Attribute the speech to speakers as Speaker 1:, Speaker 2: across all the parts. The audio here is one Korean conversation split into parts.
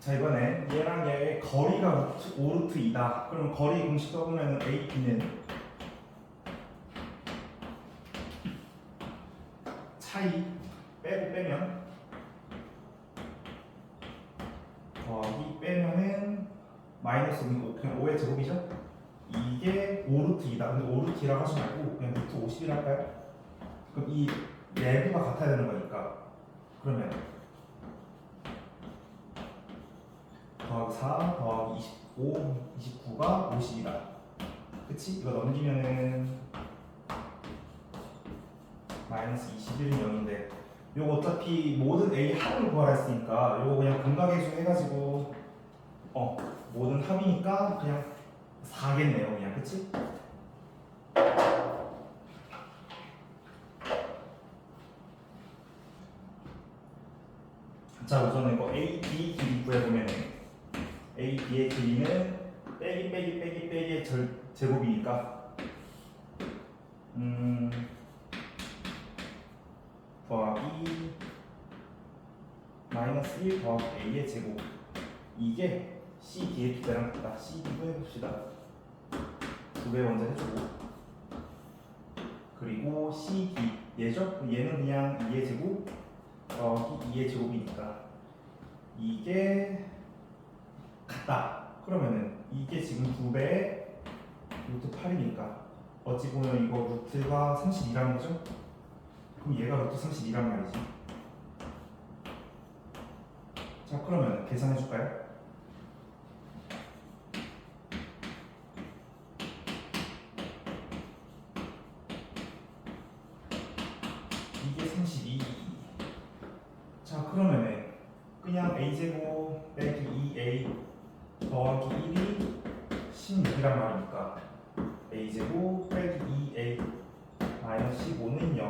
Speaker 1: 자, 이번에 얘랑 얘의 거리가 루트 5루트 2다. 그럼 거리 공식 써보면 AB는 차이 빼고 빼면 더하기 빼면은 마이너스 5, 그냥 5의 제곱이죠? 이게 5루트 2다. 근데 5루트 2라고 하지 말고 그냥 루트 50이라 할까요? 그럼 이 내부가 같아야 되는 거니까 그러면 더하기 4 더하기 25, 29가 50이다. 그치? 이거 넘기면은 마이너스 21은 0인데 요거 어차피 모든 A 합을 구하라 했으니까 요거 그냥 감각계수 해가지고 모든 합이니까 그냥 4겠네요 그냥. 그치? 자, 우선 이거 A, B 길이 구해보면 A, B의 길이는 빼기 빼기 빼기 빼기의 제곱이니까 더하기 마이너스 1 더하기 A의 제곱, 이게 CD의 두 배랑 같다. CD도 해봅시다. 두 배 먼저 해주고 그리고 CD 얘죠? 얘는 그냥 2의 제곱 더하기 2의 제곱이니까 이게 같다. 그러면은 이게 지금 2배의 루트 8이니까 어찌 보면 이거 루트가 32라는 거죠? 그럼 얘가 루트 32란 말이지. 자, 그러면 계산해 줄까요? 이게 32. 자, 그러면은 그냥 a제곱 빼기 2a 더하기 1이 16이란 말이니까 a제곱 빼기 2a 마이너스 15는 0.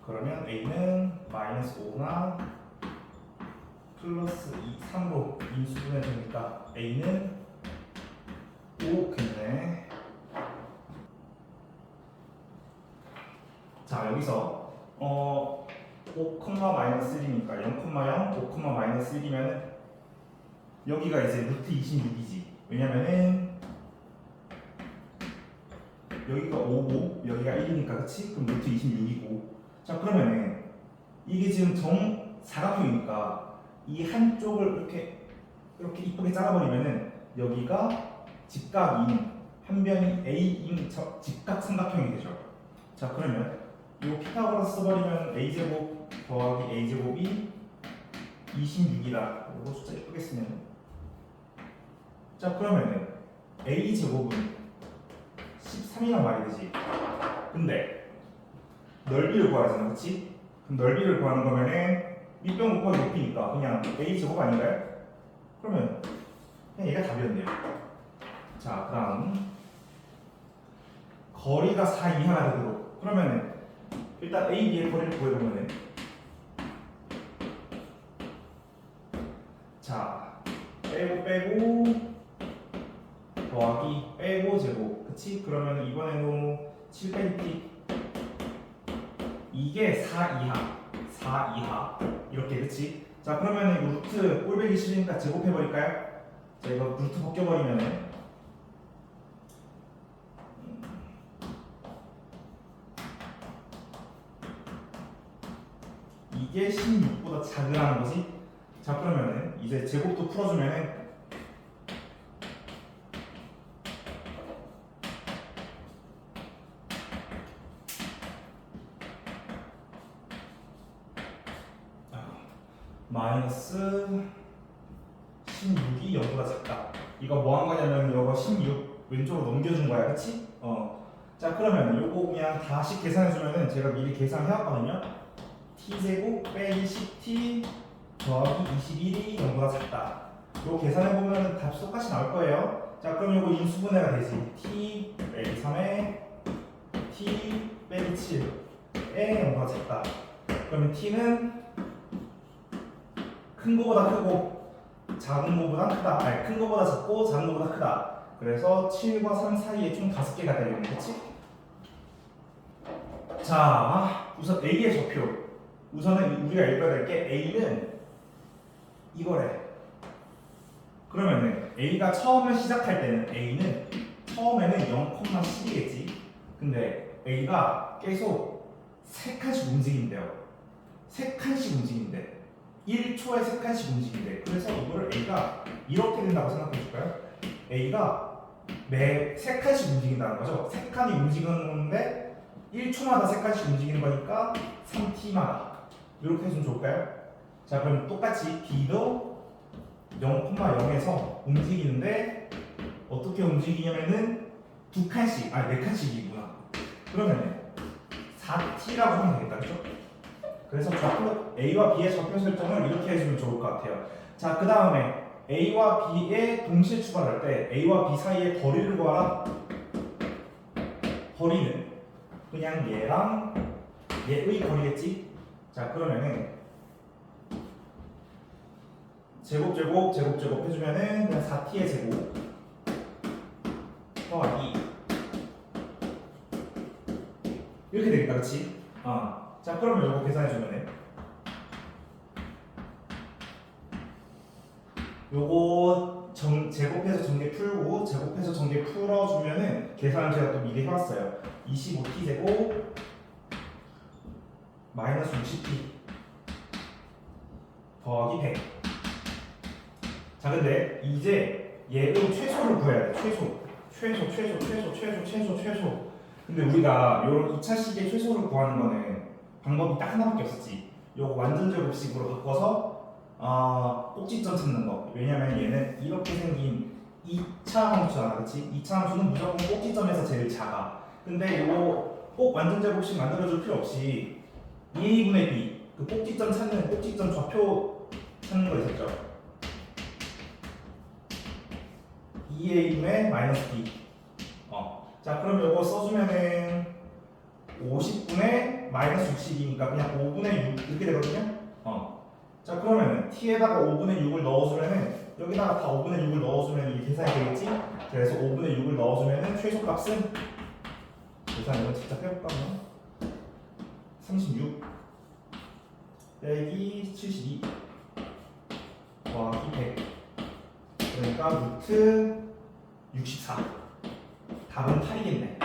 Speaker 1: 그러면 a는 마이너스 5나 플러스 2, 3로 인수분해 되니까 a는 5겠네. 자, 여기서 5, 마이너스 1이니까 0, 0, 5, 마이너스 1이면 여기가 이제 루트 26이지. 왜냐면은 여기가 5고 여기가 1이니까, 그치? 그럼 루트 26이고. 자, 그러면은 이게 지금 정사각형이니까 이 한쪽을 이렇게 이쁘게 잘라버리면은 여기가 직각인 한 변이 A인 직각삼각형이 되죠. 자, 그러면 이 피타고라스 써버리면 a제곱 더하기 a제곱이 26이다. 이거 숫자 예쁘게 쓰면. 자, 그러면은 a제곱은 13이란 말이 되지. 근데 넓이를 구하야 되잖아, 그치? 그럼 넓이를 구하는 거면은 밑변 곱하기 높이니까 그냥 a제곱 아닌가요? 그러면 그냥 얘가 답이었네요. 자, 그 다음 거리가 4 이하가 되도록, 그러면은 일단 A, B의 거리를 구해보면은, 자, 빼고 더하기 빼고 제곱, 그치? 그러면 이번에는 7 빼기 T, 이게 4 이하 이렇게, 그치? 자, 그러면 이거 루트 꼴배기 싫으니까 제곱해버릴까요? 자, 이거 루트 벗겨버리면은 이게 16보다 작으라는 거지. 자, 그러면은 이제 제곱도 풀어주면은 마이너스 16이 0보다 작다. 이거 뭐 한 거냐면 이거 16 왼쪽으로 넘겨준 거야, 그치? 자, 그러면 요거 그냥 다시 계산해주면은 제가 미리 계산해왔거든요. t제곱 빼기 10t 더하기 21이 0보다 작다. 요 계산해보면 답이 똑같이 나올 거예요. 자, 그럼 요거 인수분해가 되지. t 빼기 3에 t 빼기 7에 0보다 작다. 그러면 t는 큰 거보다 크고 작은 거보다 크다. 아니, 큰 거보다 작고 작은 거보다 크다. 그래서 7과 3 사이에 총 5개가 되겠네, 그치? 자, 우선 A의 좌표. 우선은 우리가 읽어야 될 게 A는 이거래. 그러면은 A가 처음에 시작할 때는 A는 처음에는 0,10이겠지. 근데 A가 계속 3칸씩 움직인대요. 3칸씩 움직인대. 1초에 3칸씩 움직인대. 그래서 이거를 A가 이렇게 된다고 생각해 줄까요? A가 매 3칸씩 움직인다는 거죠. 3칸이 움직이는데 1초마다 3칸씩 움직이는 거니까 3t마다. 이렇게 해주면 좋을까요? 자, 그럼 똑같이 B도 0,0에서 움직이는데 어떻게 움직이냐면은 2칸씩, 아니 4칸씩이구나. 그러면 4t라고 하면 되겠다, 그죠? 그래서 좌표 A와 B의 좌표 설정을 이렇게 해주면 좋을 것 같아요. 자, 그 다음에 A와 B의 동시에 출발할 때 A와 B 사이의 거리를 구하라. 거리는 그냥 얘랑 얘의 거리겠지? 자, 그러면은 제곱 해주면은 그냥 4t의 제곱 더하기 이렇게 되겠다, 그렇지? 자, 그러면 이거 계산해주면은 요거 제곱해서 전개 풀고 제곱해서 전개 풀어주면은 계산을 제가 또 미리 해왔어요. 25t 제곱 마이너스 60t 더하기 100. 자, 근데 이제 얘의 최소를 구해야 돼. 최소. 근데 우리가 이런 2차식의 최소를 구하는 거는 방법이 딱 하나밖에 없었지. 요거 완전 제곱식으로 바꿔서 꼭지점 찾는 거. 왜냐면 얘는 이렇게 생긴 2차 함수잖아, 그렇지? 2차 함수는 무조건 꼭지점에서 제일 작아. 근데 이거 꼭 완전 제곱식 만들어줄 필요 없이 2a분의 b, 그 꼭지점 찾는 꼭지점 좌표 찾는 거 있었죠? 2a분의 마이너스 b. 자, 그럼 이거 써주면은 50분의 마이너스 60이니까 그냥 5분의 6 이렇게 되거든요. 자, 그러면은 t에다가 5분의 6을 넣어주면은 여기다가 다 5분의 6을 넣어주면 이게 계산이 되겠지? 그래서 5분의 6을 넣어주면은 최소값은 계산 이거 직접 해볼까 그러면? 36 빼기 72 더하기 100 그러니까 루트 64. 답은 8이겠네.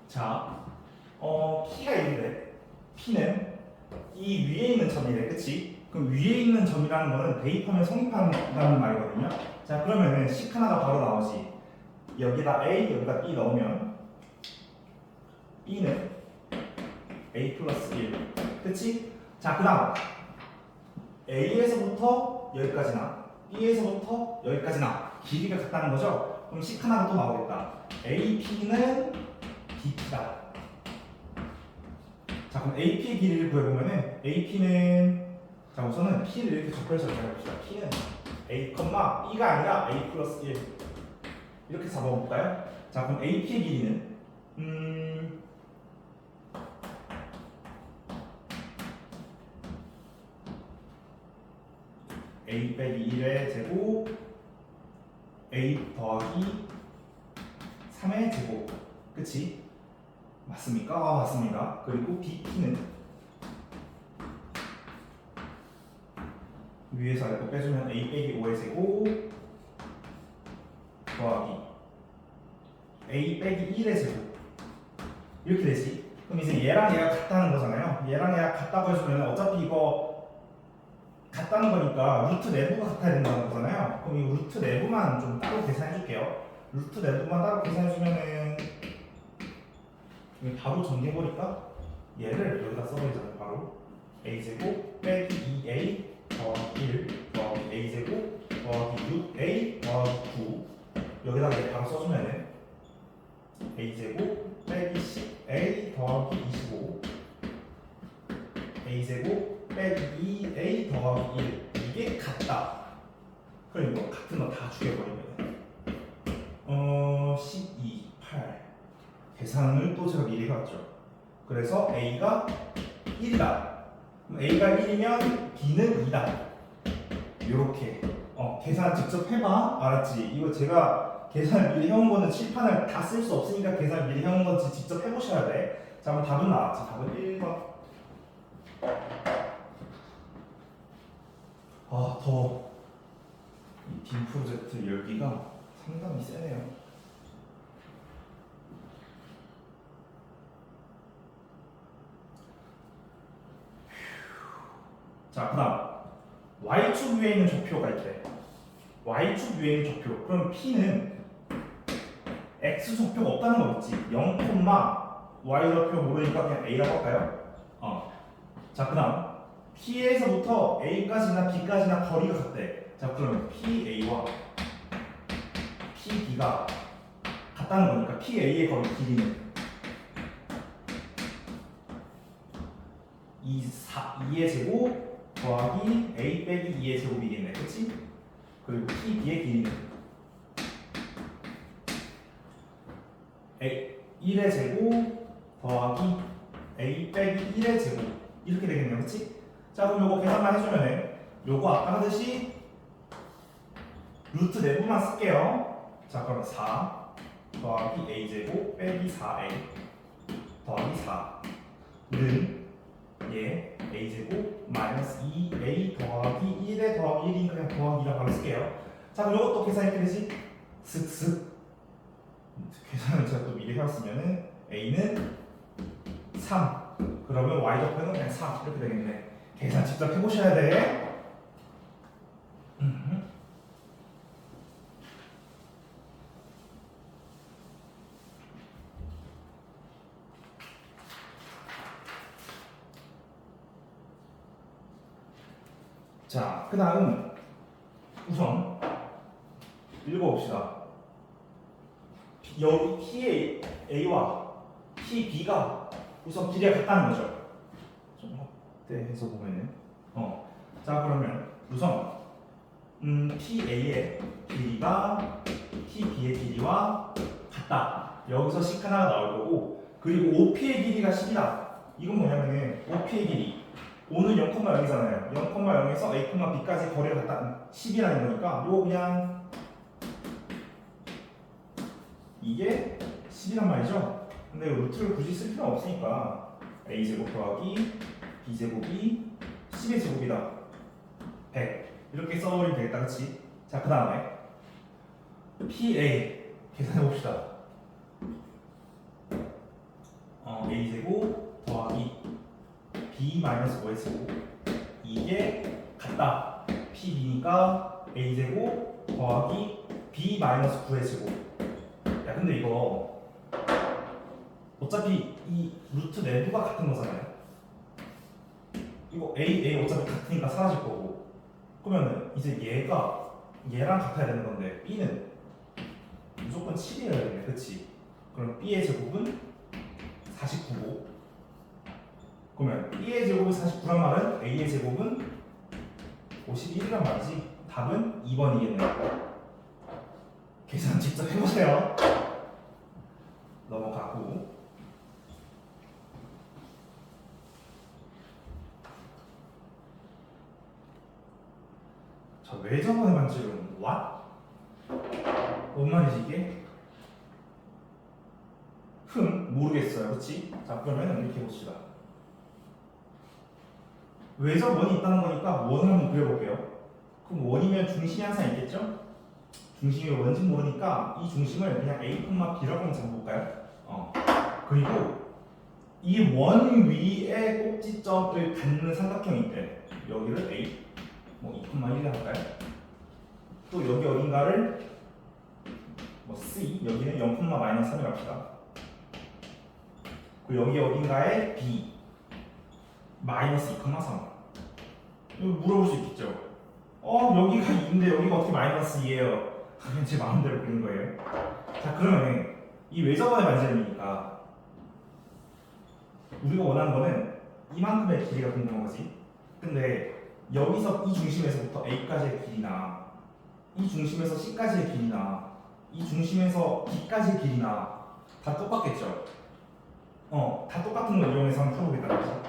Speaker 1: 자, P가 있는데 P는 이 위에 있는 점이래, 그치? 그럼 위에 있는 점이라는 거는 대입하면 성립한다는 말이거든요. 자, 그러면은 식 하나가 바로 나오지. 여기다 A, 여기다 B 넣으면 B는 A 플러스 1, 그치? 자, 그 다음 A에서부터 여기까지나 B에서부터 여기까지나 길이가 같다는 거죠? 그럼 식 하나가 또 나오겠다. AP는 BP다. 자, 그럼 AP의 길이를 구해보면은 AP는, 자, 우선은 P를 이렇게 적혀서 잡아봅시다. P는 A, B가 아니라 A 플러스 1 이렇게 잡아볼까요? 자, 그럼 AP의 길이는 A 빼기 1의 제곱 A 더하기 3의 제곱, 그치? 맞습니까? 맞습니다. 그리고 BP는 위에서 이거 빼주면 A 빼기 5의 제곱 더하기 A 빼기 1의 제곱 이렇게 되지. 그럼 이제 얘랑 얘가 같다는 거잖아요. 얘랑 얘가 같다고 해주면 어차피 이거 같다는 거니까 루트 내부가 같아야 된다는 거잖아요. 그럼 이 루트 내부만 좀 따로 계산해 줄게요. 루트 내부만 따로 계산해 주면은 바로 전개해버릴까? 얘를 여기다 써버리잖아요. 바로 a제곱 빼기 2a 더하기 1 더하기 a제곱 더하기 6a 더하기 9 여기다가 얘 바로 써주면은 a제곱 빼기 10a 더하기 25 a제곱 빼기 2a 더하기 1 이게 같다. 그럼 이거 같은 거 다 죽여버리면 12, 8 계산을 또 제가 미리 해왔죠. 그래서 A가 1이다. 그럼 A가 1이면 B는 2다. 요렇게 계산 직접 해봐. 알았지? 이거 제가 계산을 미리 해온 거는 칠판을 다 쓸 수 없으니까 계산을 미리 해온 건지 직접 해보셔야 돼. 자, 그럼 답은 나왔지. 답은 1번. 아, 더워. 이 빔 프로젝트 열기가 상당히 세네요. 자, 그 다음 Y축 위에 있는 좌표가 있대. Y축 위에 있는 좌표. 그럼 P는 X 좌표가 없다는 거겠지. 0, Y 좌표 모르니까 그냥 A라고 할까요? 자, 그 다음 P에서부터 A까지나 B까지나 거리가 같대. 자, 그러면 PA와 PB가 같다는 거니까 PA의 거리 길이는 2의 제곱 더하기 A 빼기 2의 제곱이겠네. 그치? 그리고 PB의 길이는 1의 제곱 더하기 A 빼기 1의 제곱 이렇게 되겠네요. 그치? 자, 그럼 요거 계산만 해주면은 요거 아까 하듯이 루트 내부만 쓸게요. 자, 그러면 4 더하기 A제곱 빼기 4A 더하기 4는 A제곱 마이너스 2A 더하기 1에 더하기 1이니까 그냥 더하기라고 바로 쓸게요. 자, 그럼 이것도 계산 이렇게 되지? 슥슥 계산을 제가 또 미리 해왔으면은 A는 3 그러면 Y 좌표는 그냥 3 이렇게 되겠네. 계산 직접 해보셔야 돼. 자, 그 다음 우선 읽어봅시다. 여기 PA와 PB가 우선 길이가 같다는 거죠. 좀 확대해서 보면은 자, 그러면 우선 PA의 길이가 PB의 길이와 같다. 여기서 식 하나가 나올 거고, 그리고 OP의 길이가 10이다. 이건 뭐냐면은 OP의 길이 O는 0,0이잖아요. 0,0에서 A, B까지 거리가 같다 10이라는 거니까 요거 그냥 이게 10이란 말이죠. 근데 루트를 굳이 쓸 필요는 없으니까 A제곱 더하기 B제곱이 10의 제곱이다 100 이렇게 써버리면 되겠다. 그치? 자, 그 다음에 PA 계산해봅시다. A제곱 더하기 B-5의 제곱 이게 같다. PB니까 A제곱 더하기 B-9의 제곱. 야, 근데 이거 어차피 이 루트 내부가 같은 거잖아요. 이거 A 어차피 같으니까 사라질 거고, 그러면은 이제 얘랑 같아야 되는 건데 B는 무조건 7이어야 되네. 그치? 그럼 B의 제곱은 49고, 그러면 B의 제곱이 49란 말은 A의 제곱은 51이란 말이지. 답은 2번이겠네요. 계산 직접 해보세요. 넘어가고, 자, 왜 저번에만 지금 what? 뭔 말이지 이게? 모르겠어요. 그치? 자, 그러면 이렇게 봅시다. 외적 원이 있다는 거니까 원을 한번 그려볼게요. 그럼 원이면 중심이 항상 있겠죠? 중심이 뭔지 모르니까 이 중심을 그냥 A, B라고 한번 잡아볼까요? 그리고 이 원 위에 꼭지점을 닿는 삼각형이 있대. 여기를 A, 뭐 2,1 할까요? 또 여기 어딘가를 뭐 C, 여기는 0,-3을 합시다. 그리고 여기 어딘가에 B, 마이너스 2,3. 이거 물어볼 수 있겠죠? 여기가 2인데 여기가 어떻게 마이너스 2예요? 그냥 제 마음대로 그린 거예요. 자, 그러면 이 외접원의 반지름이니까 우리가 원하는 거는 이만큼의 길이가 궁금한 거지. 근데 여기서 이 중심에서부터 A까지의 길이나 이 중심에서 C까지의 길이나 이 중심에서 B까지 길이나 다 똑같겠죠? 다 똑같은 걸 이용해서 한번 풀어보겠다는 거죠.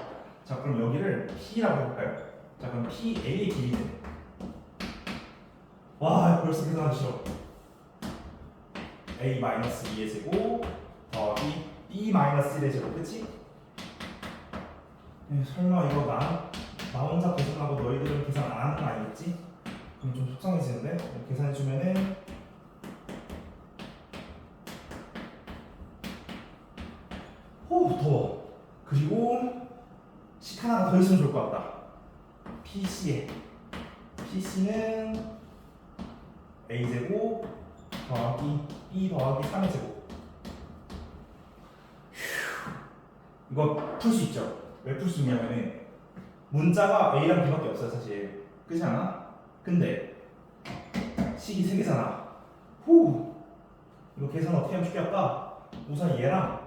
Speaker 1: 자, 그럼 여기를 P라고 해볼까요? 자, 그럼 PA의 길이는 와, 벌써 계산하기 싫어. A-2의 제곱 더하기 B-1의 제곱, 그치? 설마 이거 나 혼자 계산하고 너희들은 계산 안 하는 거 아니겠지? 그럼 좀 속상해지는데? 계산해주면은 더워. 그리고 식 하나가 더 있으면 좋을 것 같다. PC는 A제곱 더하기 B 더하기 3의 제곱. 이거 풀 수 있죠? 왜 풀 수 있냐면은 문자가 A랑 B밖에 없어요, 사실. 그렇지 않아? 근데 식이 3개잖아. 이거 계산 어떻게 하면 쉽게 할까? 우선 얘가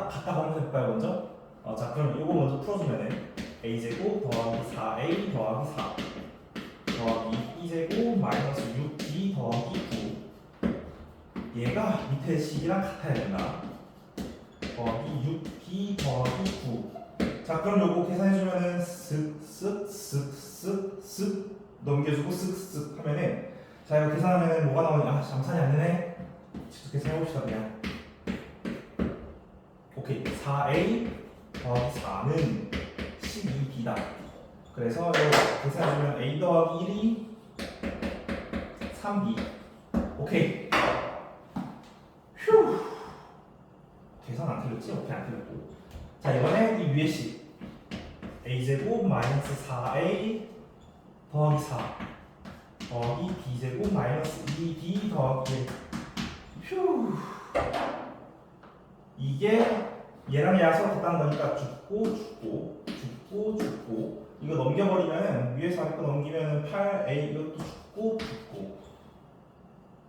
Speaker 1: 같다고 한번 해볼까요, 먼저? 자, 그럼 이거 먼저 풀어주면은 A제곱 더하기 4A 더하기 4 더하기 B제곱 마이너스 6B 더하기 9. 얘가 밑에 식이랑 같아야 된다. 더하기 6B 더하기 9. 자, 그럼 요거 계산해주면은 쓱쓱쓱쓱쓱 넘겨주고 쓱쓱 하면은, 자, 이거 계산하면은 뭐가 나오냐? 아, 잠산이 안 되네. 직접 계산해봅시다, 그냥. 오케이. 4A 더하기 4는 12B다. 그래서 이거 계산해주면 A 더하기 1이 3B. 오케이. 휴. 계산 안 틀렸지? 오케이, 안 틀렸고. 자, 이번에 이 위에 식 A제곱 마이너스 4A 더하기 4 더하기 B제곱 마이너스 2B 더하기 1. 휴. 이게 얘랑 얘랑 서로 같다는 거니까 죽고 이거 넘겨버리면 위에서 아래 거 넘기면 8A 이것도 죽고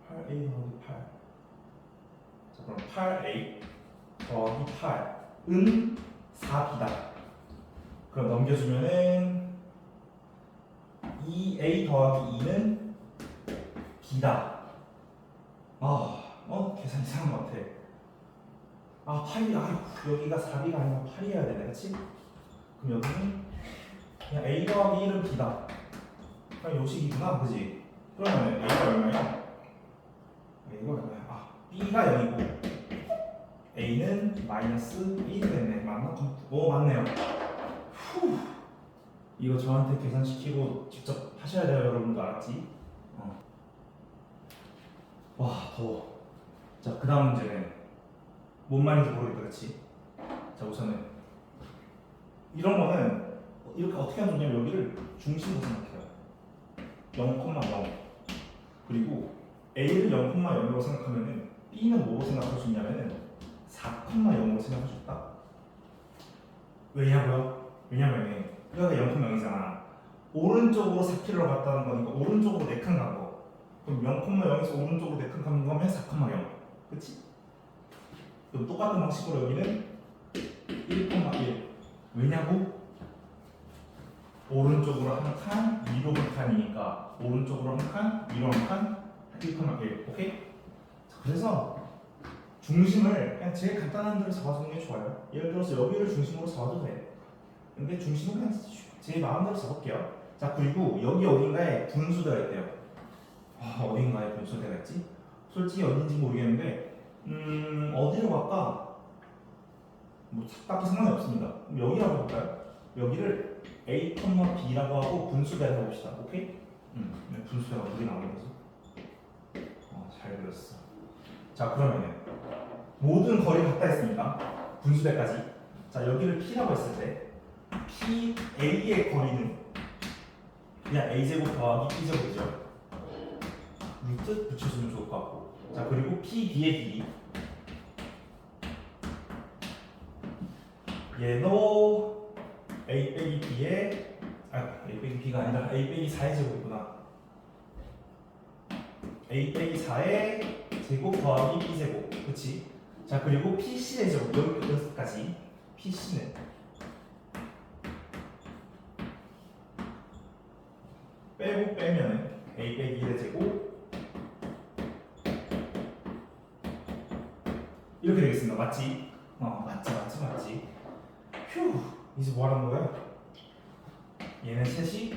Speaker 1: 8A 더하기 8. 자, 그럼 8A 더하기 8은 4B다. 그럼 넘겨주면은 2A 더하기 2는 B다. 계산 이상한 것 같아. 8이, 여기가 4B가 아니라 8이어야 되네, 그치? 그럼 여기는 그냥 A 더하기 1은 B다. 그럼 요식이구나, 그치? 그러면 A가 얼마야? B가 0이고 A는 마이너스 1이 됐네. 맞나? 맞네요. 이거 저한테 계산시키고 직접 하셔야 돼요, 여러분도. 알았지? 와, 더워. 자, 그 다음 문제는 뭔 말인지 모르겠다, 그치? 자, 우선은 이런 거는 이렇게 어떻게 하면 좋냐면 여기를 중심으로 생각해요. 0,0. 그리고 A를 0,0으로 생각하면은 B는 뭐로 생각할 수 있냐면은 4,0으로 생각할 수 있다. 왜냐고요? 왜냐면은 여기가 0,0이잖아. 오른쪽으로 4km로 갔다는 거니까 오른쪽으로 4칸 간 거. 그럼 0,0에서 오른쪽으로 4칸 가는 거면 4,0. 그치? 그럼 똑같은 방식으로 여기는 1,1. 왜냐고? 오른쪽으로 한 칸, 위로 한 칸이니까 오른쪽으로 한 칸, 위로 한 칸, 1,1. 오케이? 자, 그래서 중심을 그냥 제일 간단한 대로 잡아주는 게 좋아요. 예를 들어서 여기를 중심으로 잡아도 돼. 근데 중심은 그냥 제 마음대로 잡을게요. 자, 그리고 여기 어딘가에 분수대가 있대요. 어딘가에 분수대가 있지? 솔직히 어딘지 모르겠는데 어디로 갈까? 뭐 딱히 상관이 없습니다. 그럼 여기라고 볼까요? 여기를 A, B라고 하고 분수대를 해봅시다. 오케이? 분수대가 어떻게 나오는 거지? 잘 그렸어. 자, 그러면은 모든 거리가 같다 했으니까 분수대까지. 자, 여기를 P라고 했을 때 P, A의 거리는 그냥 A제곱 더하기 B제곱이죠. 루트 붙여주면 좋을 것 같고. 자, 그리고 P, B의 길이 얘도 A 빼기 B의 A 빼기 B가 아니라 A 빼기 4의 제곱이구나. A 빼기 4의 제곱 더하기 B제곱. 그치? 자, 그리고 PC의 제곱 여기까지. PC는 빼고 빼면은 A 빼기 1의 제곱 이렇게 되겠습니다. 맞지? 맞지. 휴, 이제 뭐 하는 거야? 얘는 셋이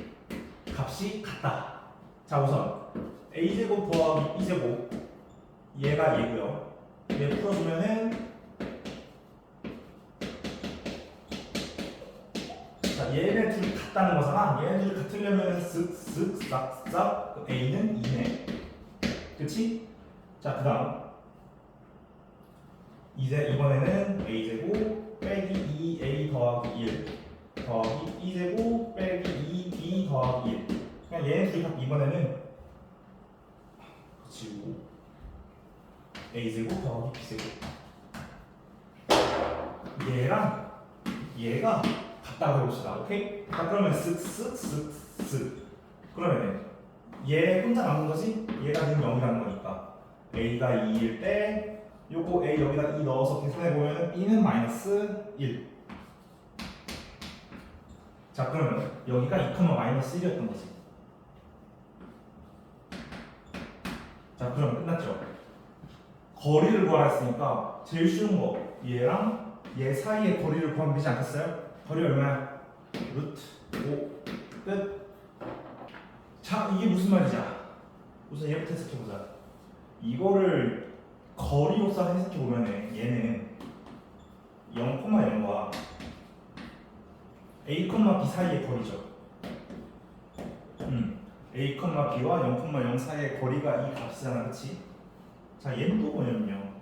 Speaker 1: 값이 같다. 자, 우선 a제곱 더하기 b제곱, 얘가 얘고요. 얘 풀어주면은, 자, 얘네 둘이 같다는 거잖아. 얘네 둘이 같으려면 쓱쓱 싹싹 a는 2네. 그치? 자, 그 다음 이제 이번에는 a제곱 빼기 2a 더하기 1 더하기 b제곱 빼기 2b 더하기 1. 그냥 얘네 둘이 같 이번에는 지우고 a제곱 더하기 b제곱, 얘랑 얘가 같다고 해봅시다. 오케이? 자, 그러면 쓱쓱쓱쓱, 그러면 얘 혼자 남은 거지? 얘가 지금 0이라는 거니까 a가 2일 때 요거 a 여기다 2 넣어서 계산해 보면 b는 마이너스 1. 자, 그러면 여기가 2, 마이너스 1이었던 거지. 자, 그럼 끝났죠? 거리를 구하라 했으니까 제일 쉬운 거, 얘랑 얘 사이의 거리를 구하면 되지 않겠어요? 거리 얼마야? 루트 5. 끝. 자, 이게 무슨 말이지? 우선 얘부터 해석해보자. 이거를 거리로서 해석해보면 얘는 0,0과 a, b 사이의 거리죠. a, b와 0,0 사이의 거리가 이 값이잖아, 그치? 자, 얘는 또 뭐냐면요,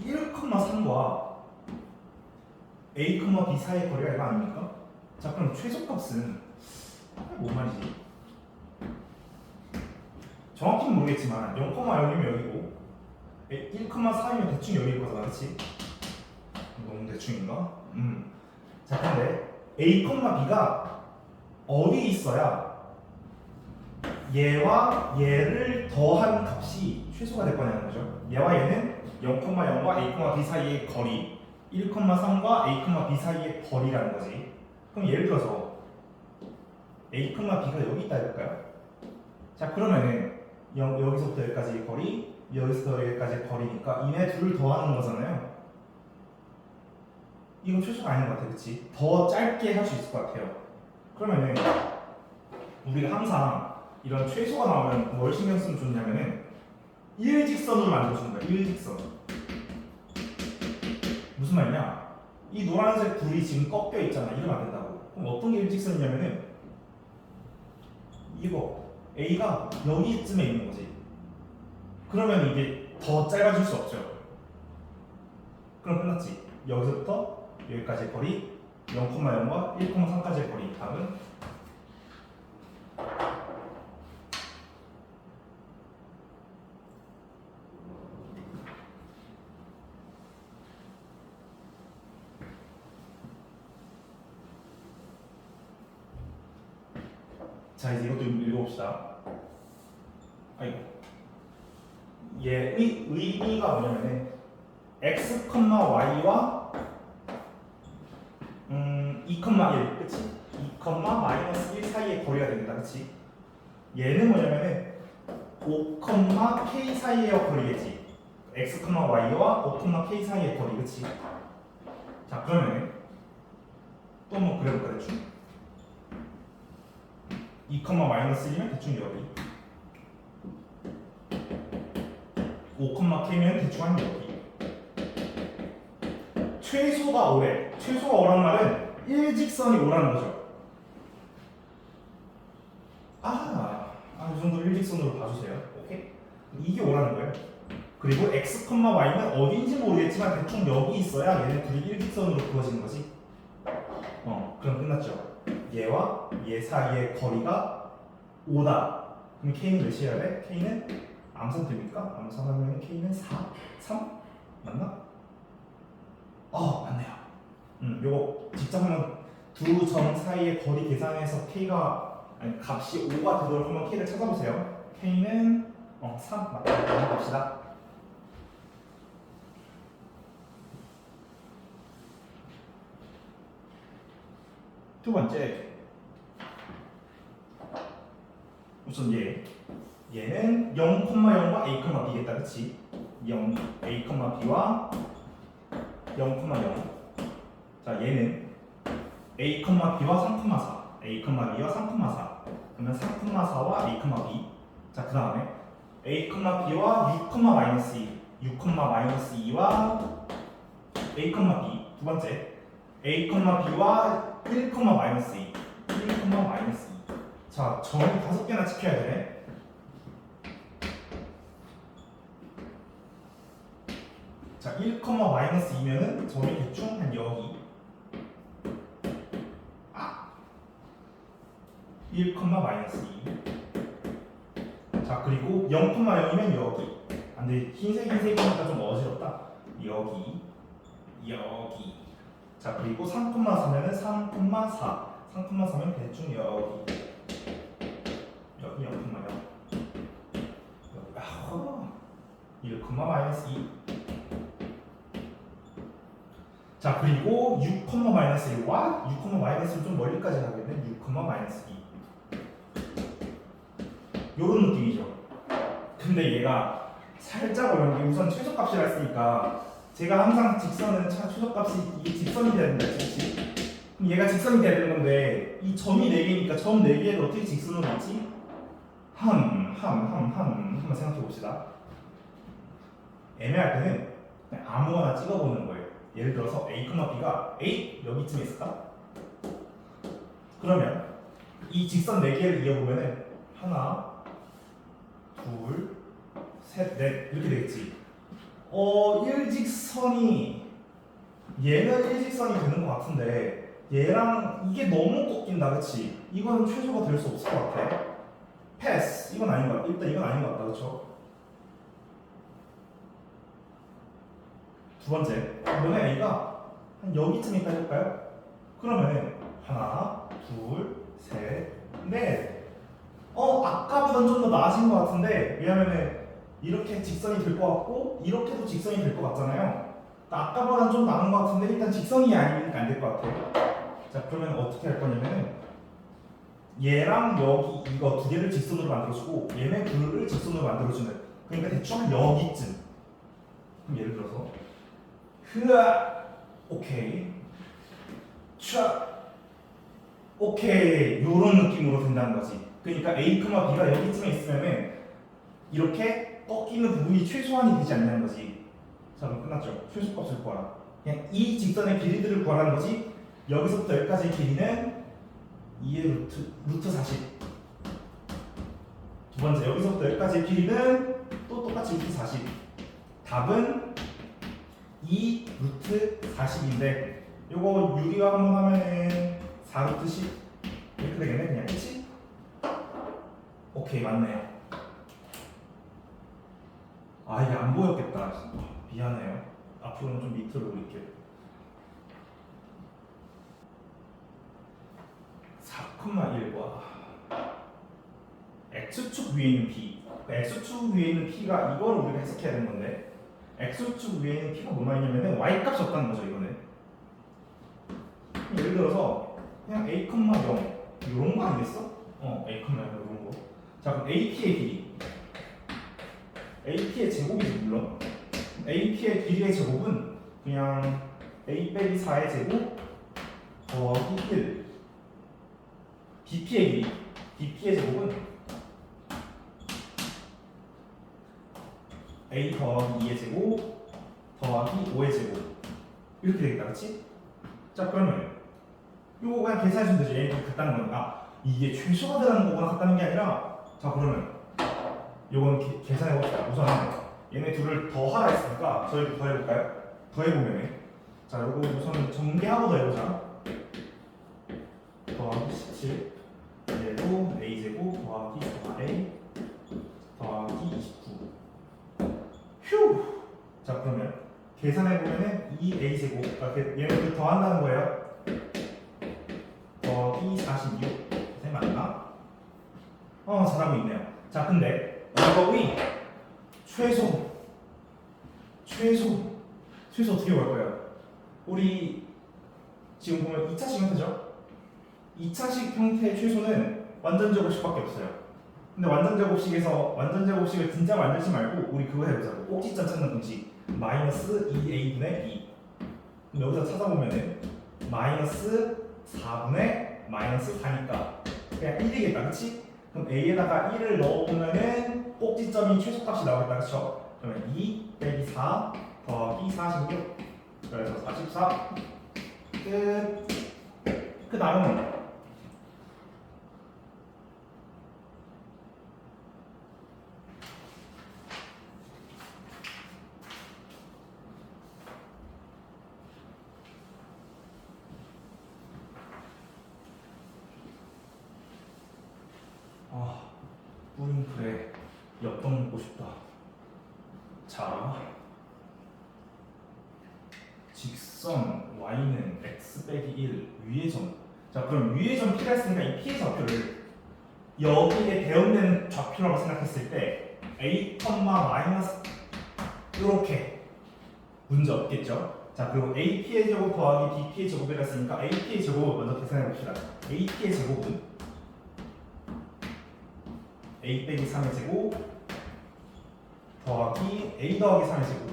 Speaker 1: 1,3과 a, b 사이의 거리가 이거 아닙니까? 자, 그럼 최소값은 뭔 말이지? 정확히는 모르겠지만 0,0이면 여기고 1,4이면 대충 여기일 거잖아, 그치? 너무 대충인가? 자, 근데 a, b가 어디 있어야 얘와 얘를 더한 값이 최소가 될 거냐는 거죠. 얘와 얘는 0,0과 a, b 사이의 거리, 1,3과 a, b 사이의 거리라는 거지. 그럼 예를 들어서 a, b가 여기 있다 해볼까요? 자, 그러면은 여기서부터 여기까지의 거리, 여기서부터 여기까지의 거리니까 이네 둘을 더하는 거잖아요. 이건 최소가 아닌 것 같아, 그치? 더 짧게 할 수 있을 것 같아요. 그러면은 우리가 항상 이런 최소가 나오면 뭘 신경 쓰면 좋냐면은 일직선으로 만들어주는 거야. 일직선. 무슨 말이냐? 이 노란색 불이 지금 꺾여 있잖아. 이러면 안 된다고. 그럼 어떤 게 일직선이냐면은 이거 A가 여기쯤에 있는 거지. 그러면 이게 더 짧아질 수 없죠. 그럼 끝났지. 여기서부터 여기까지의 거리 0,0과 1,3까지의 거리. 답은 자, 이제 이것도 읽어봅시다. 아이고. 얘 의미가 뭐냐면은 x, y와 2,1, 그치? 2, 마이너스 1 사이의 거리가 됩니다, 그치? 얘는 뭐냐면은 5, k 사이의 거리겠지. x, y와 5, k 사이의 거리, 그치? 자, 그러면 또 한번 그려볼까, 대충? 2, 마이너스 1이면 대충 여기, 5, k면 대충 한 여기. 최소가 5래. 최소가 5란 말은 일직선이 5라는 거죠. 이 정도 일직선으로 봐주세요. 오케이? 이게 5라는 거예요. 그리고 x, y는 어딘지 모르겠지만 대충 여기 있어야 얘는 둘이 일직선으로 그어지는 거지. 그럼 끝났죠. 얘와 얘 사이의 거리가 5다. 그럼 k는 몇이어야 돼? k는 암산 됩니까? 암산하면 k는 4, 3? 맞나? 맞네요. 요거 직접 한번 두 점 사이의 거리 계산해서 값이 5가 되도록 한번 k를 찾아보세요. k는 3 맞다. 넘어갑시다. 두 번째, 우선 얘는 0,0과 a, b겠다, 그치? 0, a, b와 0,0. 자, 얘는 a, b와 3,4, a, b와 3,4. 그러면 3,4와 a, b. 자, 그 다음에 a, b와 6,-2, 6,-2와 a, b. 두 번째 a, b와 1,-2, 1,-2. 자, 점이 5개나 지켜야 되네. 자, 1,-2면은 점이 대충 한 여기. 1,-2. 자, 그리고 0,0이면 여기. 아, 근데 흰색이니까 좀 어지럽다. 여기. 자, 그리고 3,4면은 3,4. 3,4면 대충 여기. 0,0. 여기. 1,-2. 자, 그리고 6,-1과 6,-를 좀 멀리까지 가겠네. 6,-2. 요런 느낌이죠. 근데 얘가 살짝 어려운 게 우선 최소값이라 했으니까 제가 항상 직선은 최소값이 이게 직선이 돼야 된다 했지. 그럼 얘가 직선이 돼야 되는 건데 이 점이 4개니까 점 4개를 어떻게 직선으로 넣지? 한번 생각해 봅시다. 애매할 때는 그냥 아무거나 찍어보는 거예요. 예를 들어서 a, b가 A 여기쯤에 있을까? 그러면 이 직선 4개를 이어보면은 하나, 둘, 셋, 넷 이렇게 되겠지. 일직선이 얘는 일직선이 되는 것 같은데 얘랑 이게 너무 꺾인다, 그렇지? 이건 최소가 될 수 없을 것 같아. 패스. 이건 아닌 것 같아. 일단 이건 아닌 것 같다, 그렇죠? 두 번째, 이번에 A가 한 여기쯤에 따질까요? 그러면 하나, 둘, 셋, 넷. 아까보단 좀 더 나아진 것 같은데 왜냐면은 이렇게 직선이 될 것 같고 이렇게도 직선이 될 것 같잖아요. 아까보단 좀 나은 것 같은데 일단 직선이 아니니까 안 될 것 같아요. 자, 그러면 어떻게 할 거냐면은 얘랑 여기 이거 두 개를 직선으로 만들어주고 얘네 둘을 직선으로 만들어주는, 그러니까 대충 한 여기쯤. 그럼 예를 들어서 흐아 오케이 촥 오케이 요런 느낌으로 된다는 거지. 그러니까 A, B가 여기쯤에 있으면은 이렇게 꺾이는 부분이 최소한이 되지 않냐는 거지. 자, 그럼 끝났죠. 최소값을 구하라. 그냥 이 직선의 길이들을 구하라는 거지. 여기서부터 여기까지의 길이는 2의 루트 40. 두 번째, 여기서부터 여기까지의 길이는 또 똑같이 루트 40. 답은 2 루트 40인데 요거 유리화 한번 하면은 4 루트 10 이렇게 되겠네. 그냥 그치? 오케이, 맞네요. 아, 이게 안 보였겠다. 미안해요. 앞으로는 좀 밑으로 올릴게요. 4,1과 x축 위에 있는 b. x축 위에 있는 p가 이거를 우리가 해석해야 되는 건데 x축 위에 있는 p가 뭔 말이냐면은 y값이 없다는 거죠. 이거는 예를 들어서 그냥 a, 0 이런 거 아니겠어? a, 0 이런 거. 자, 그럼 ap의 길이 ap의 제곱이지 물론. ap의 길이의 제곱은 그냥 a 빼기 4의 제곱 더하기 1. bp의 길이 bp의 제곱은 a 더하기 2의 제곱 더하기 5의 제곱 이렇게 되겠다, 그렇지? 자, 그러면 이거 그냥 계산해주면 되죠. 얘는 같다는 거니까 이게 최소가 되라는 거구나 같다는 게 아니라, 자, 그러면 요건 계산해봅시다. 우선 얘네 둘을 더하라 했으니까 저희도 더해볼까요? 더해보면 자, 요거 우선 전개하고 더해보자. 더하기 17 얘도 a제곱 더하기 4a 더하기 29. 휴! 자, 그러면 계산해보면은 2a제곱, 얘네들 더한다는 거예요. 더하기 46. 쌤 맞나? 잘하고 있네요. 자, 근데 이거의 최소 어떻게 구할까요? 우리 지금 보면 2차식 형태죠? 2차식 형태의 최소는 완전제곱식밖에 없어요. 근데 완전 제곱식을 진짜 만들지 말고 우리 그거 해보자고. 꼭지점 찾는 공식. 마이너스 2a분의 2. 그럼 여기서 찾아보면은 마이너스 4분의 마이너스 4니까 그냥 1이겠다, 그치? 그럼 a에다가 1을 넣어보면은 꼭지점이 최소값이 나오겠다, 그쵸? 그러면 2 빼기 4 더하기 46. 그래서 44. 끝. 그 다음은 뿌링클에 엽떡 먹고 싶다. 자, 직선 y는 x 빼기 1 위의 점. 자, 그럼 위의 점 p가 있으니까 이 p의 좌표를 여기에 대응되는 좌표라고 생각했을 때 a, 마이너스 이렇게 문제 없겠죠? 자, 그리고 ap의 제곱 더하기 bp의 제곱이라 했으니까 ap의 제곱을 먼저 계산해 봅시다. ap의 제곱은 a 빼기 3의 제곱 더하기 a 더하기 3의 제곱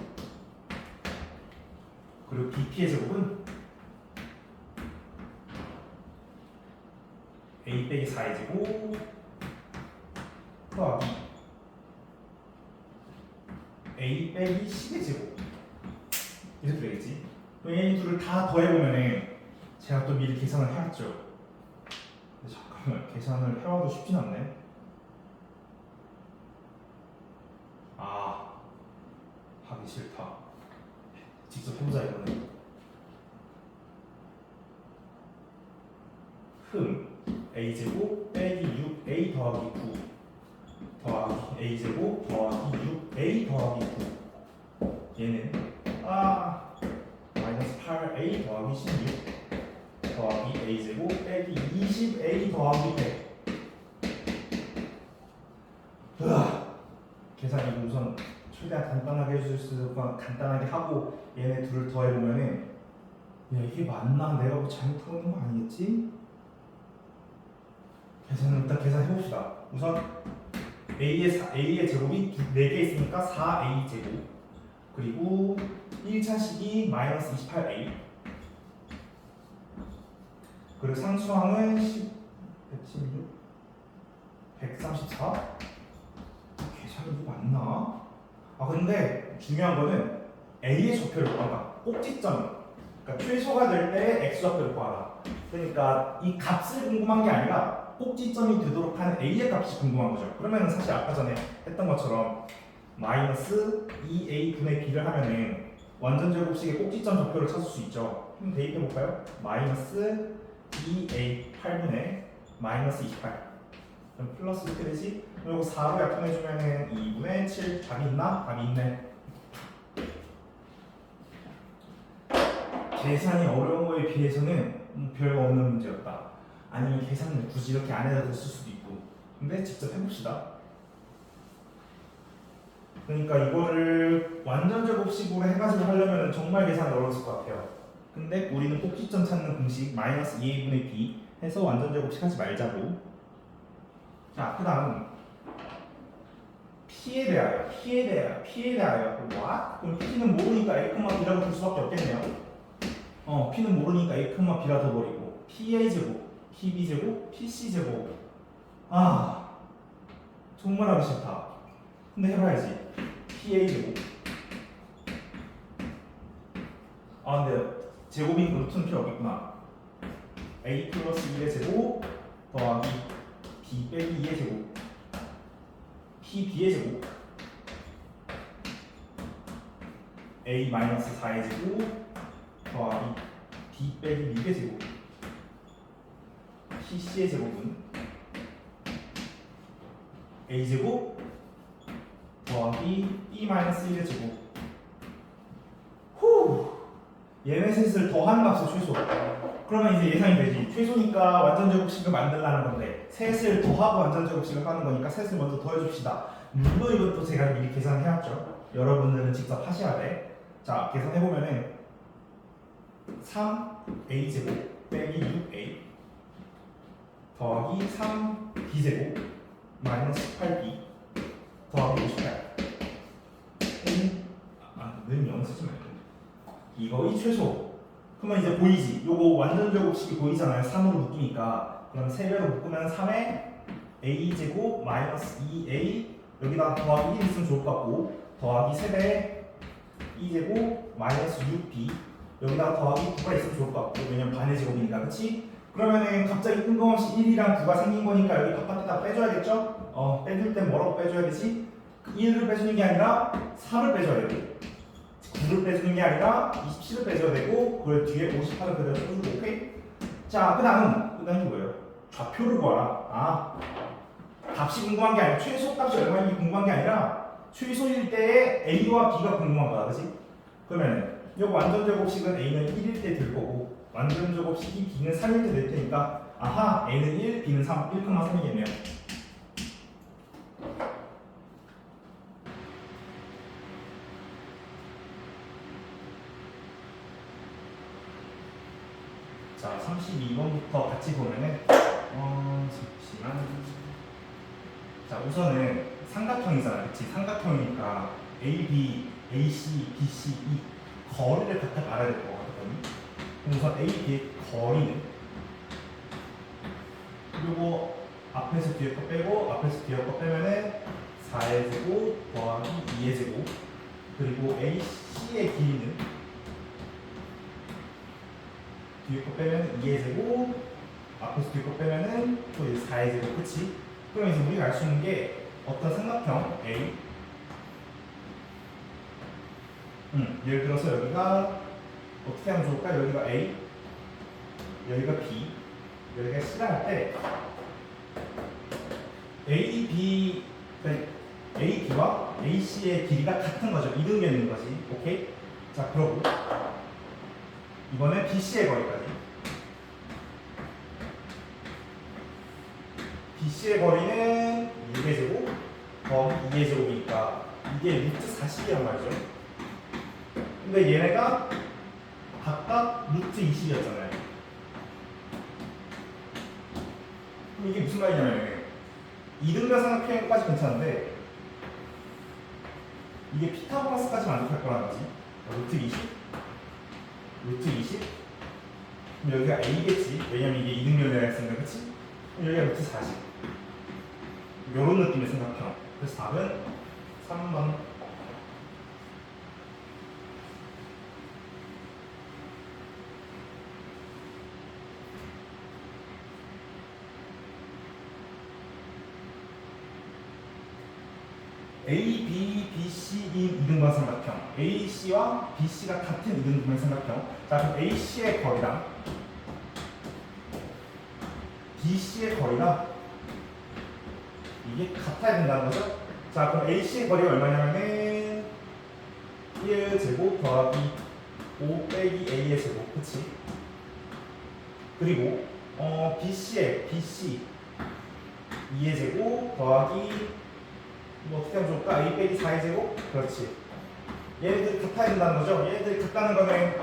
Speaker 1: 그리고 bp의 제곱은 a 빼기 4의 제곱 더하기 a 빼기 10의 제곱 이렇게 되겠지. 이 둘을 다 더해보면은 제가 또 미리 계산을 해왔죠. 근데 잠깐만, 계산을 해와도 쉽진 않네. 하기 싫다. 직접 해보자 이거는. a제곱 빼기 6a 더하기 9 더하기 a제곱 더하기 6a 더하기 9 얘는 마이너스 8a 더하기 16 더하기 a제곱 빼기 20a 더하기 100. 계산 이거 우선 최대한 간단하게 해줄 수 있으니까 간단하게 하고 얘네 둘을 더해보면은 야 이게 맞나? 내가 뭐 잘못하는 거 아니겠지? 일단 계산해봅시다. 우선 A의 제곱이 4개 있으니까 4A 제곱 그리고 1차식이 마이너스 28A 그리고 상수항은 116 134 계산이 이거 맞나? 근데 중요한 거는 A의 좌표를 구하라. 꼭지점 그러니까 최소가 될 때 X 좌표를 구하라. 그러니까 이 값을 궁금한 게 아니라 꼭지점이 되도록 하는 A의 값이 궁금한 거죠. 그러면 사실 아까 전에 했던 것처럼 마이너스 2A분의 B를 하면은 완전 제곱식의 꼭지점 좌표를 찾을 수 있죠. 그럼 대입해 볼까요? 마이너스 2A 8분의 마이너스 28 그럼 플러스 이렇게 되지? 그리고 4로 약분해주면은 2분의 7 답이 있나? 답이 있네. 계산이 어려운 거에 비해서는 별거 없는 문제였다. 아니면 계산을 굳이 이렇게 안 해도 됐을 수도 있고. 근데 직접 해봅시다. 그러니까 이거를 완전 제곱식으로 해가지고 하려면 정말 계산이 어려웠을 것 같아요. 근데 우리는 꼭지점 찾는 공식 마이너스 2a분의 b 해서 완전 제곱식 하지 말자고. 자, 그 다음 P에 대하여 what? 그럼 P는 모르니까 A, B라고 볼 수밖에 없겠네요. P는 모르니까 A, B라 둬버리고 PA 제곱, PB 제곱, PC 제곱 정말 하기 싫다. 근데 해봐야지. PA 제곱 근데 제곱인 루트는 필요 없겠구나. A 플러스 2의 제곱 더하기 B 빼기 2의 제곱 PB의 제곱 A 마이너스 4의 제곱 더하기 B 빼기 6의 제곱 PC의 제곱은 A 제곱 더하기 B 마이너스 1의 제곱 얘네 셋을 더한 값의 최소. 그러면 이제 예상이 되지. 최소니까 완전 제곱식을 만들라는 건데 셋을 더하고 완전 제곱식을 하는 거니까 셋을 먼저 더해줍시다. 물론 이것도 제가 미리 계산해왔죠. 여러분들은 직접 하셔야 돼. 자, 계산해보면은 3a 제곱 빼기 6a 더하기 3b 제곱 마이너스 18b 더하기 58. 는 0 쓰지 말고. 이거 이 최소. 그러면 이제 보이지? 요거 완전 제곱식이 보이잖아요. 3으로 묶이니까. 그럼 3배로 묶으면 3에 a제곱 마이너스 2a 여기다가 더하기 1 있으면 좋을 것 같고 더하기 3배에 2제곱 마이너스 6b 여기다가 더하기 9가 있으면 좋을 것 같고 왜냐면 반의 제곱이니까 그치? 그러면은 갑자기 뜬금없이 1이랑 9가 생긴 거니까 여기 바깥에다 빼줘야겠죠? 빼줄 땐 뭐라고 빼줘야 되지? 1을 빼주는 게 아니라 3을 빼줘야 되고 9를 빼주는 게 아니라 27을 빼줘야 되고 그걸 뒤에 58을 그대로 써주고 오케이? 자 그 다음이 뭐예요? 좌표를 구하라. 값이 궁금한 게 아니라 최소값이 얼마인지 궁금한 게 아니라 최소일 때의 a와 b가 궁금한 거야 그치? 그러면 요 완전 제곱식은 a는 1일 때 될 거고 완전 제곱식이 b는 3일 때 될 테니까 아하 a는 1, b는 3, 1,3이겠네요. 자 32번부터 같이 보면은 잠시만. 자 우선은 삼각형이잖아 그치? 삼각형이니까 AB, AC, BC 이 거리를 각각 알아야 될 것 같거든. 그럼 우선 A, B의 거리는 요거 앞에서 뒤에 거 빼고 앞에서 뒤에 거 빼면은 4의 제곱 더하기 2의 제곱 그리고 AC의 길이는 뒤에 거 빼면은 2의 제곱 앞에서 뒤에 거 빼면은 또 4의 제곱 그치? 그럼 이제 우리가 알 수 있는 게 어떤 삼각형 A 예를 들어서 여기가 어떻게 하면 좋을까? 여기가 A 여기가 B 여기가 C라 할 때 A, B A, B와 A, C의 길이가 같은 거죠. 이등변인 거지. 오케이? 자 그러고 이번에 B, C의 거리까지 B, C의 거리는 6의 제곱 더하기 2의 제곱이니까 이게 루트 40이란 말이죠. 근데 얘네가 각각 루트 20이었잖아요. 그럼 이게 무슨 말이냐면 이등변 삼각형까지 괜찮은데 이게 피타고라스까지 만족할 거라는 거지. 루트 20 루트 20 그럼 여기가 A겠지. 왜냐면 이게 이등변이라 했으니까 그치? 그럼 여기가 루트 40 요런 느낌의 삼각형. 그래서 답은 3번. A, B, B, C인 이등변 삼각형 A, C와 B, C가 같은 이등변 삼각형. 자 그럼 A, C의 거리랑 B, C의 거리가 이게 같아야 된다는 거죠. 자 그럼 A, C의 거리가 얼마냐면은 1 제곱 더하기 5 빼기 A의 제곱 그치? 그리고 BC의 BC 2의 제곱 더하기 뭐 어떻게 하면 좋을까? A 빼기 4의 제곱? 그렇지. 얘네들이 같아야 된다는 거죠. 얘네들이 같다는 거는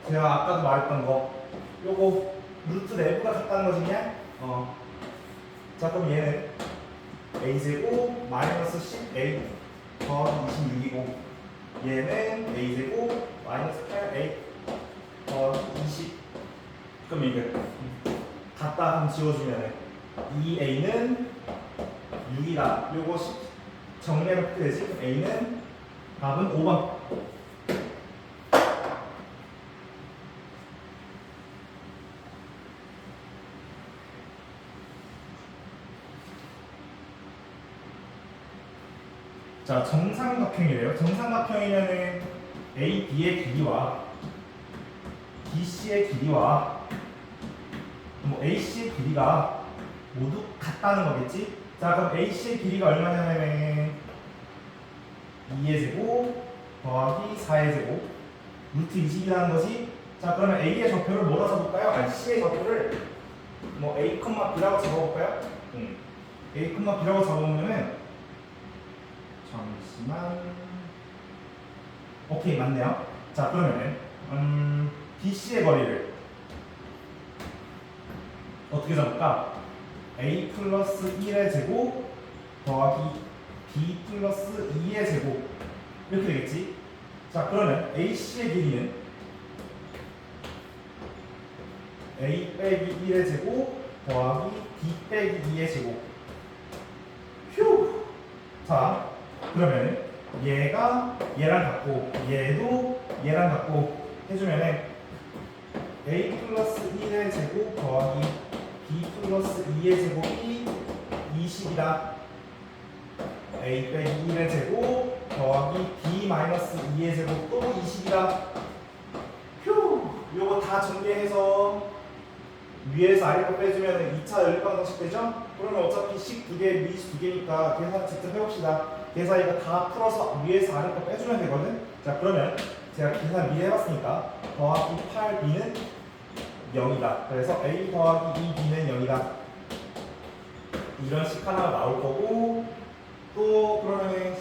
Speaker 1: 제가 아까도 말했던 거 요거 루트 내부가 같다는 거지 그냥? 자 그럼 얘는 A제곱 마이너스 10A 더하기 26이고 얘는 A제곱 마이너스 8A 더하기 20 그럼 이게 같다 하면 지워주면 2A는 6이다. 요거 10 정리하면 어떻게 되지? 그럼 A는 답은 5번. 자, 정삼각형이래요. 정삼각형이면은 A, B의 길이와 B, C의 길이와 뭐 A, C의 길이가 모두 같다는 거겠지? 자, 그럼 A, C의 길이가 얼마냐면 2의 제곱 더하기 4의 제곱 루트 20이라는 거지? 자, 그러면 A의 좌표를 뭐라 써볼까요? 아니, C의 좌표를 뭐 A, B라고 적어볼까요? A, B라고 적어보면은 잠시만. 오케이, 맞네요. 자, 그러면은 BC의 거리를 어떻게 잡을까? A 플러스 1의 제곱 더하기 b 플러스 2의 제곱 이렇게 되겠지. 자 그러면 AC의 길이는 A 빼기 1의 제곱 더하기 B 빼기 2의 제곱. 휴! 자 그러면 얘가 얘랑 같고 얘도 얘랑 같고 해주면은 A 플러스 1의 제곱 더하기 B 플러스 2의 제곱이 20이다. A 빼기 1의 제곱 더하기 B 마이너스 2의 제곱도 20이다. 휴! 요거 다 정리해서 위에서 아래 거 빼주면 2차 연립방정식 되죠? 그러면 어차피 식 2개, 미식 2개니까 계산 직접 해봅시다. 계산 이거 다 풀어서 위에서 아래 거 빼주면 되거든? 자 그러면 제가 계산 미리 해봤으니까 더하기 8b는 0이다. 그래서 a 더하기 2b는 0이다. 이런 식 하나가 나올 거고 또 그러면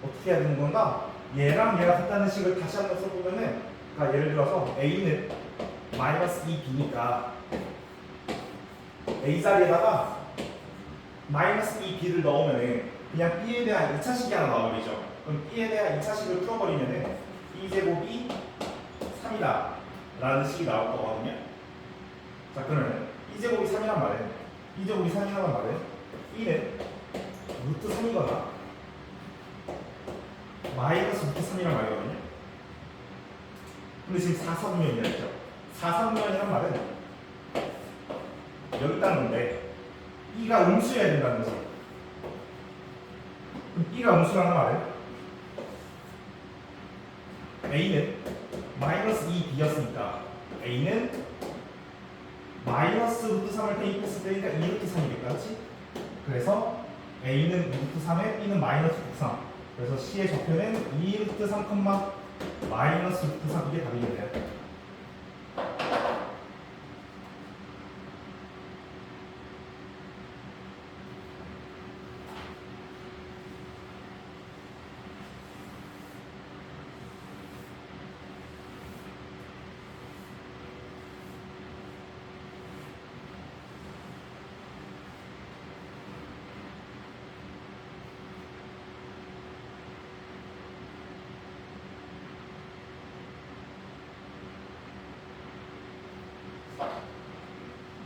Speaker 1: 어떻게 해야 되는 건가? 얘랑 얘가 같다는 식을 다시 한번 써보면은 그러니까 예를 들어서 a는 마이너스 2b니까 a 자리에다가 마이너스 2b를 넣으면은 그냥 b에 대한 2차식이 하나 나와버리죠. 그럼 b에 대한 2차식을 풀어버리면은 b제곱이 3이다 라는 식이 나올 거거든요. 자 그러면 b제곱이 3이란 말은 b제곱이 3이란 말은 b는 루트 3이거나 마이너스 루트 3이란 말이거든요. 근데 지금 4,3면이라 했죠. 4,3면이란 말은 여기 있다는 건데 b가 음수여야 된다는 거지. 그럼 b가 음수라는 말은 a는 마이너스 2b였으니까 a는 마이너스 루트 3을 대입했을 때니까 2루트 3이겠다. 그렇지? 그래서 a는 루트 3에 b는 마이너스 루트 3. 그래서 c의 좌표는 2루트 3, 마이너스 루트 3 이게 답이겠네요.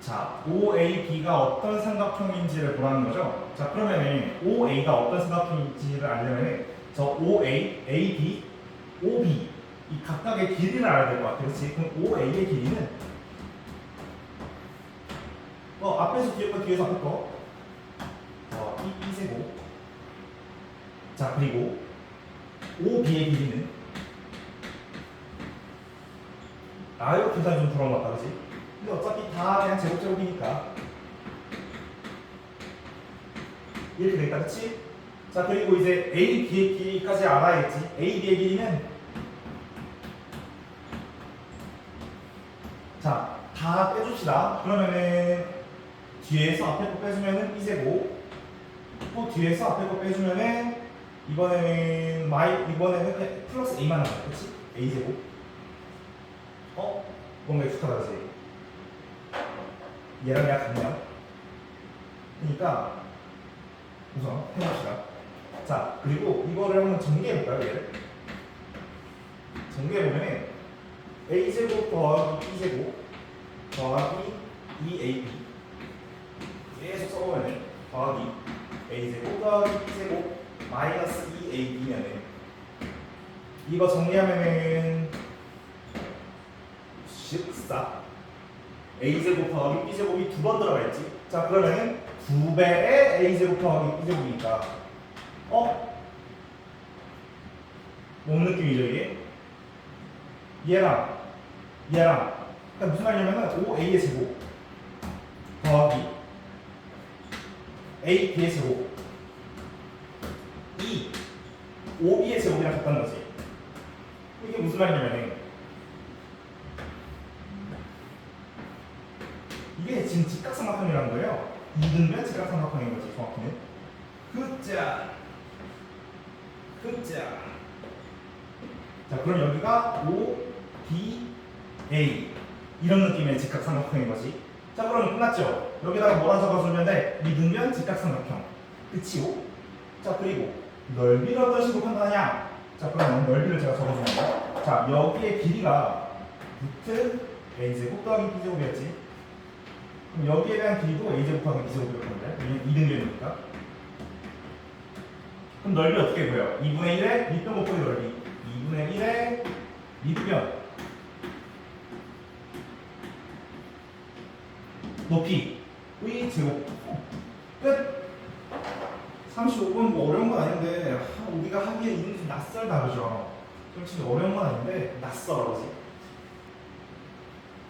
Speaker 1: 자, OAB가 어떤 삼각형인지를 보라는 거죠. 자, 그러면은 OA가 어떤 삼각형인지를 알려면 저 OA, AB, OB 이 각각의 길이를 알아야 될 것 같아요. 그렇지? 그럼 OA의 길이는 앞에서 뒤에 거 뒤에서 앞에 거 B제곱. 자, 그리고 OB의 길이는 이거 계산이 좀 돌아온 것 같다. 그렇지? 근데 어차피 다 그냥 제곱제곱이니까 이렇게 되겠다. 그치? 자 그리고 이제 A, B의 길이까지 알아야겠지. A, B의 길이는 자 다 빼줍시다. 그러면은 뒤에서 앞에 거 빼주면은 B제곱 또 뒤에서 앞에 거 빼주면은 이번에는 그냥 플러스 A만 남아요. 그치? A제곱 뭔가 익숙하다. 그치? 얘랑 얘가 같네요. 그러니까 우선 해봅시다. 자 그리고 이거를 한번 정리해볼까요? 얘를 정리해보면 a제곱 더하기 b제곱 더하기 2ab 계속 써보면 더하기 a제곱 더하기 b제곱 마이너스 2ab면은 이거 정리하면은 14 a제곱 더하기 b제곱이 두 번 들어가 있지. 자 그러면은 2배의 a제곱 더하기 b제곱이니까 뭔 느낌이죠 이게? 얘랑 그러니까 무슨 말이냐면은 5a의 제곱 더하기 ab의 제곱 5b의 제곱이랑 같다는 거지. 이게 무슨 말이냐면은 이게 지금 직각삼각형이라는 거예요. 이등변 직각삼각형인 거지 정확히는. 굿자. 자 그럼 여기가 O, B, A 이런 느낌의 직각삼각형인 거지. 자 그러면 끝났죠. 여기다가 뭐라 적어주면 돼? 미등변 직각삼각형. 그치요? 자 그리고 넓이를 어떤 식으로 판단하냐? 자 그러면 넓이를 제가 적어줍니다. 자 여기의 길이가 루트 a제곱 더하기 b제곱이었지. 그럼 여기에 대한 길이도 a제곱 더하기 b제곱일 건데 왜냐면 이등변이니까. 그럼 넓이 어떻게 보여? 2분의 1의 밑변 곱하기 넓이 2분의 1의 밑변 높이의 제곱. 끝. 35분 뭐 어려운 건 아닌데 우리가 하기에 이런 좀 낯설다 그죠? 솔직히 어려운 건 아닌데 낯설어 그지?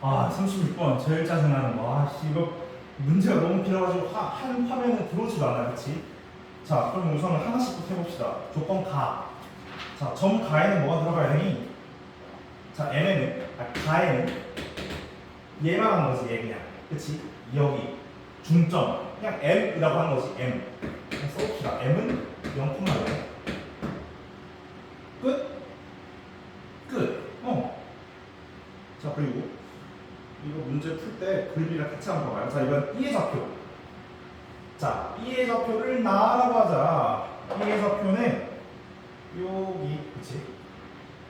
Speaker 1: 아 36번 제일 짜증나는 거. 아씨 이거 문제가 너무 길어가지고 한 화면에 들어오지도 않아 그치? 자 그럼 우선 하나씩부터 해봅시다. 조건 가. 자 점 가에는 뭐가 들어가야 되니? 자 m에는 가에는 얘만 하는 거지 얘 그냥 그치? 여기 중점 그냥 m이라고 하는 거지 m. 써봅시다. m은 0,0 끝? 끝. 자 그리고 이거 문제 풀 때 그림이랑 같이 한번 봐봐요. 자 이건 B의 좌표. 자 B의 좌표를 나라고 하자. B의 좌표는 여기 그치?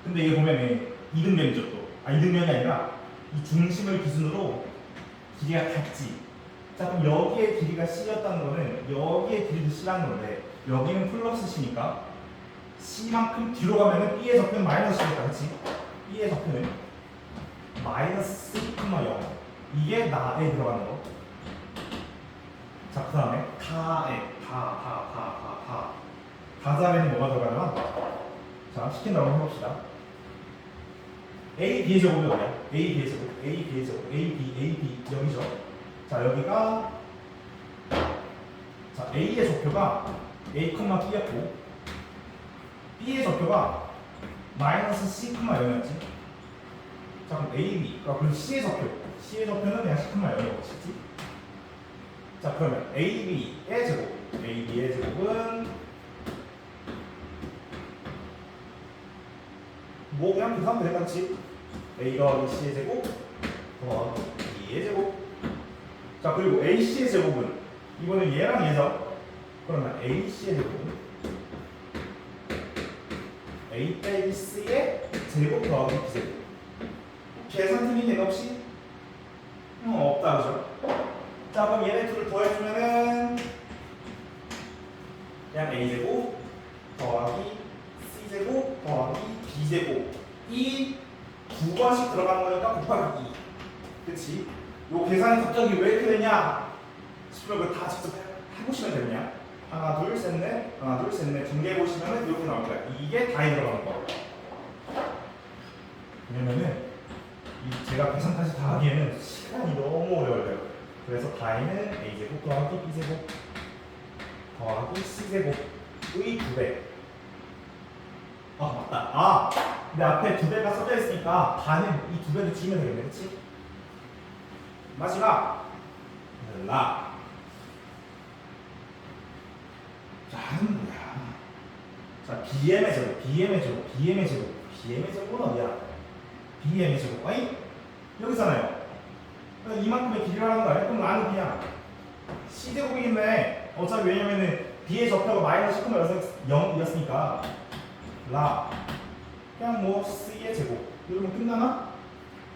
Speaker 1: 근데 이게 보면은 이등변이죠 또. 이등변이 아니라 이 중심을 기준으로 길이가 같지. 자 그럼 여기의 길이가 C였다는 거는 여기의 길이도 C라는 건데 여기는 플러스 C니까 C만큼 뒤로 가면은 B의 좌표는 마이너스 C겠다 그치? B의 좌표는 마이너스 0 이게 나에 들어가는 거. 자 그 다음에 다에 다자에는 뭐가 들어가나? 자 시킨다고 해봅시다. A, B의 제곱이 어디야? A, B의 제곱, A, B의 제곱, A, B 여기죠. 자 여기가 자 A의 좌표가 A, B였고 B의 좌표가 마이너스 C, 0이었지. 자 그럼 A, B 그리고 C의 좌표는 그냥 C, 0이라고 치지. 자 그러면 A, B의 제곱은 뭐 그냥 계산하면 되겠다 그치? A 더하기 C의 제곱 더하기 B의 제곱. 자 그리고 AC의 제곱은 이거는 얘랑 얘죠. 그러면 AC의 제곱은 A 빼기 C의 제곱 더하기 B제곱. 계산 틀린 얘는 없이? 없다 그죠? 자 그럼 얘네 둘을 더해주면은 그냥 A제곱 더하기 C제곱 더하기 B제곱 이 두 번씩 들어가는 거니까 곱하기 2 그치? 요 계산이 갑자기 왜 이렇게 되냐 싶으면 그거 다 직접 해보시면 되냐. 하나 둘 셋 넷 전개해보시면 이렇게 나올 거야. 이게 다에 들어가는 거. 왜냐면은 제가 계산까지 다 하기에는 시간이 너무 오래 걸려요. 그래서 다에는 A제곱 더하기 B제곱 더하기 C제곱의 2배. 맞다. 근데 앞에 2배가 써져 있으니까 다는 이 2배도 지우면 되겠네 그치? 마지막 라. 자 하는 거야. 자 BM의 제곱은 어디야? BM의 제곱 여기잖아요. 이만큼의 길이라는 거 아니야? 그럼 나는 그냥 C제곱이겠네. 어차피 왜냐면은 B의 좌표가 마이너스 0이었으니까 라 그냥 뭐 C의 제곱 이러면 끝나나?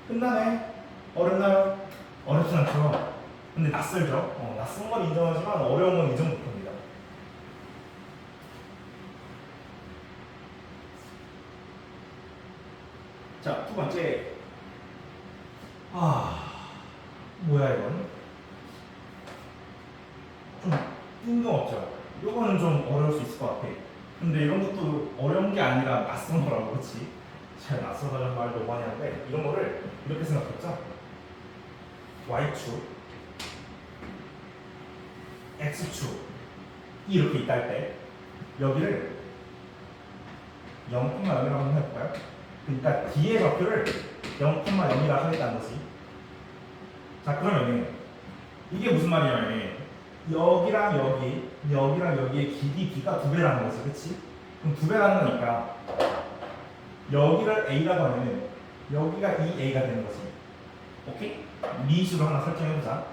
Speaker 1: 끝나네. 어렵나요? 어렵진 않죠. 근데 낯설죠. 낯선 건 인정하지만 어려운 건 인정 못합니다. 자, 두 번째. 뭐야 이건? 좀 뜬금없죠. 이거는 좀 어려울 수 있을 것 같아. 근데 이런 것도 어려운 게 아니라 낯선 거라고 그렇지? 잘 낯설다는 말 너무 많이 하는데 이런 거를 이렇게 생각했죠. Y축, X축 이렇게 있다 할 때 여기를 0,0이라고 한번 해볼까요? 그러니까 D의 좌표를 0,0이라 하겠다는 거지. 자 그러면 이게 무슨 말이냐면 여기랑 여기의 길이 B가 2배라는 거지 그치? 그럼 2배라는 거니까 여기를 A라고 하면 여기가 2A가 되는 거지. 오케이? 미시로 하나 설정해보자.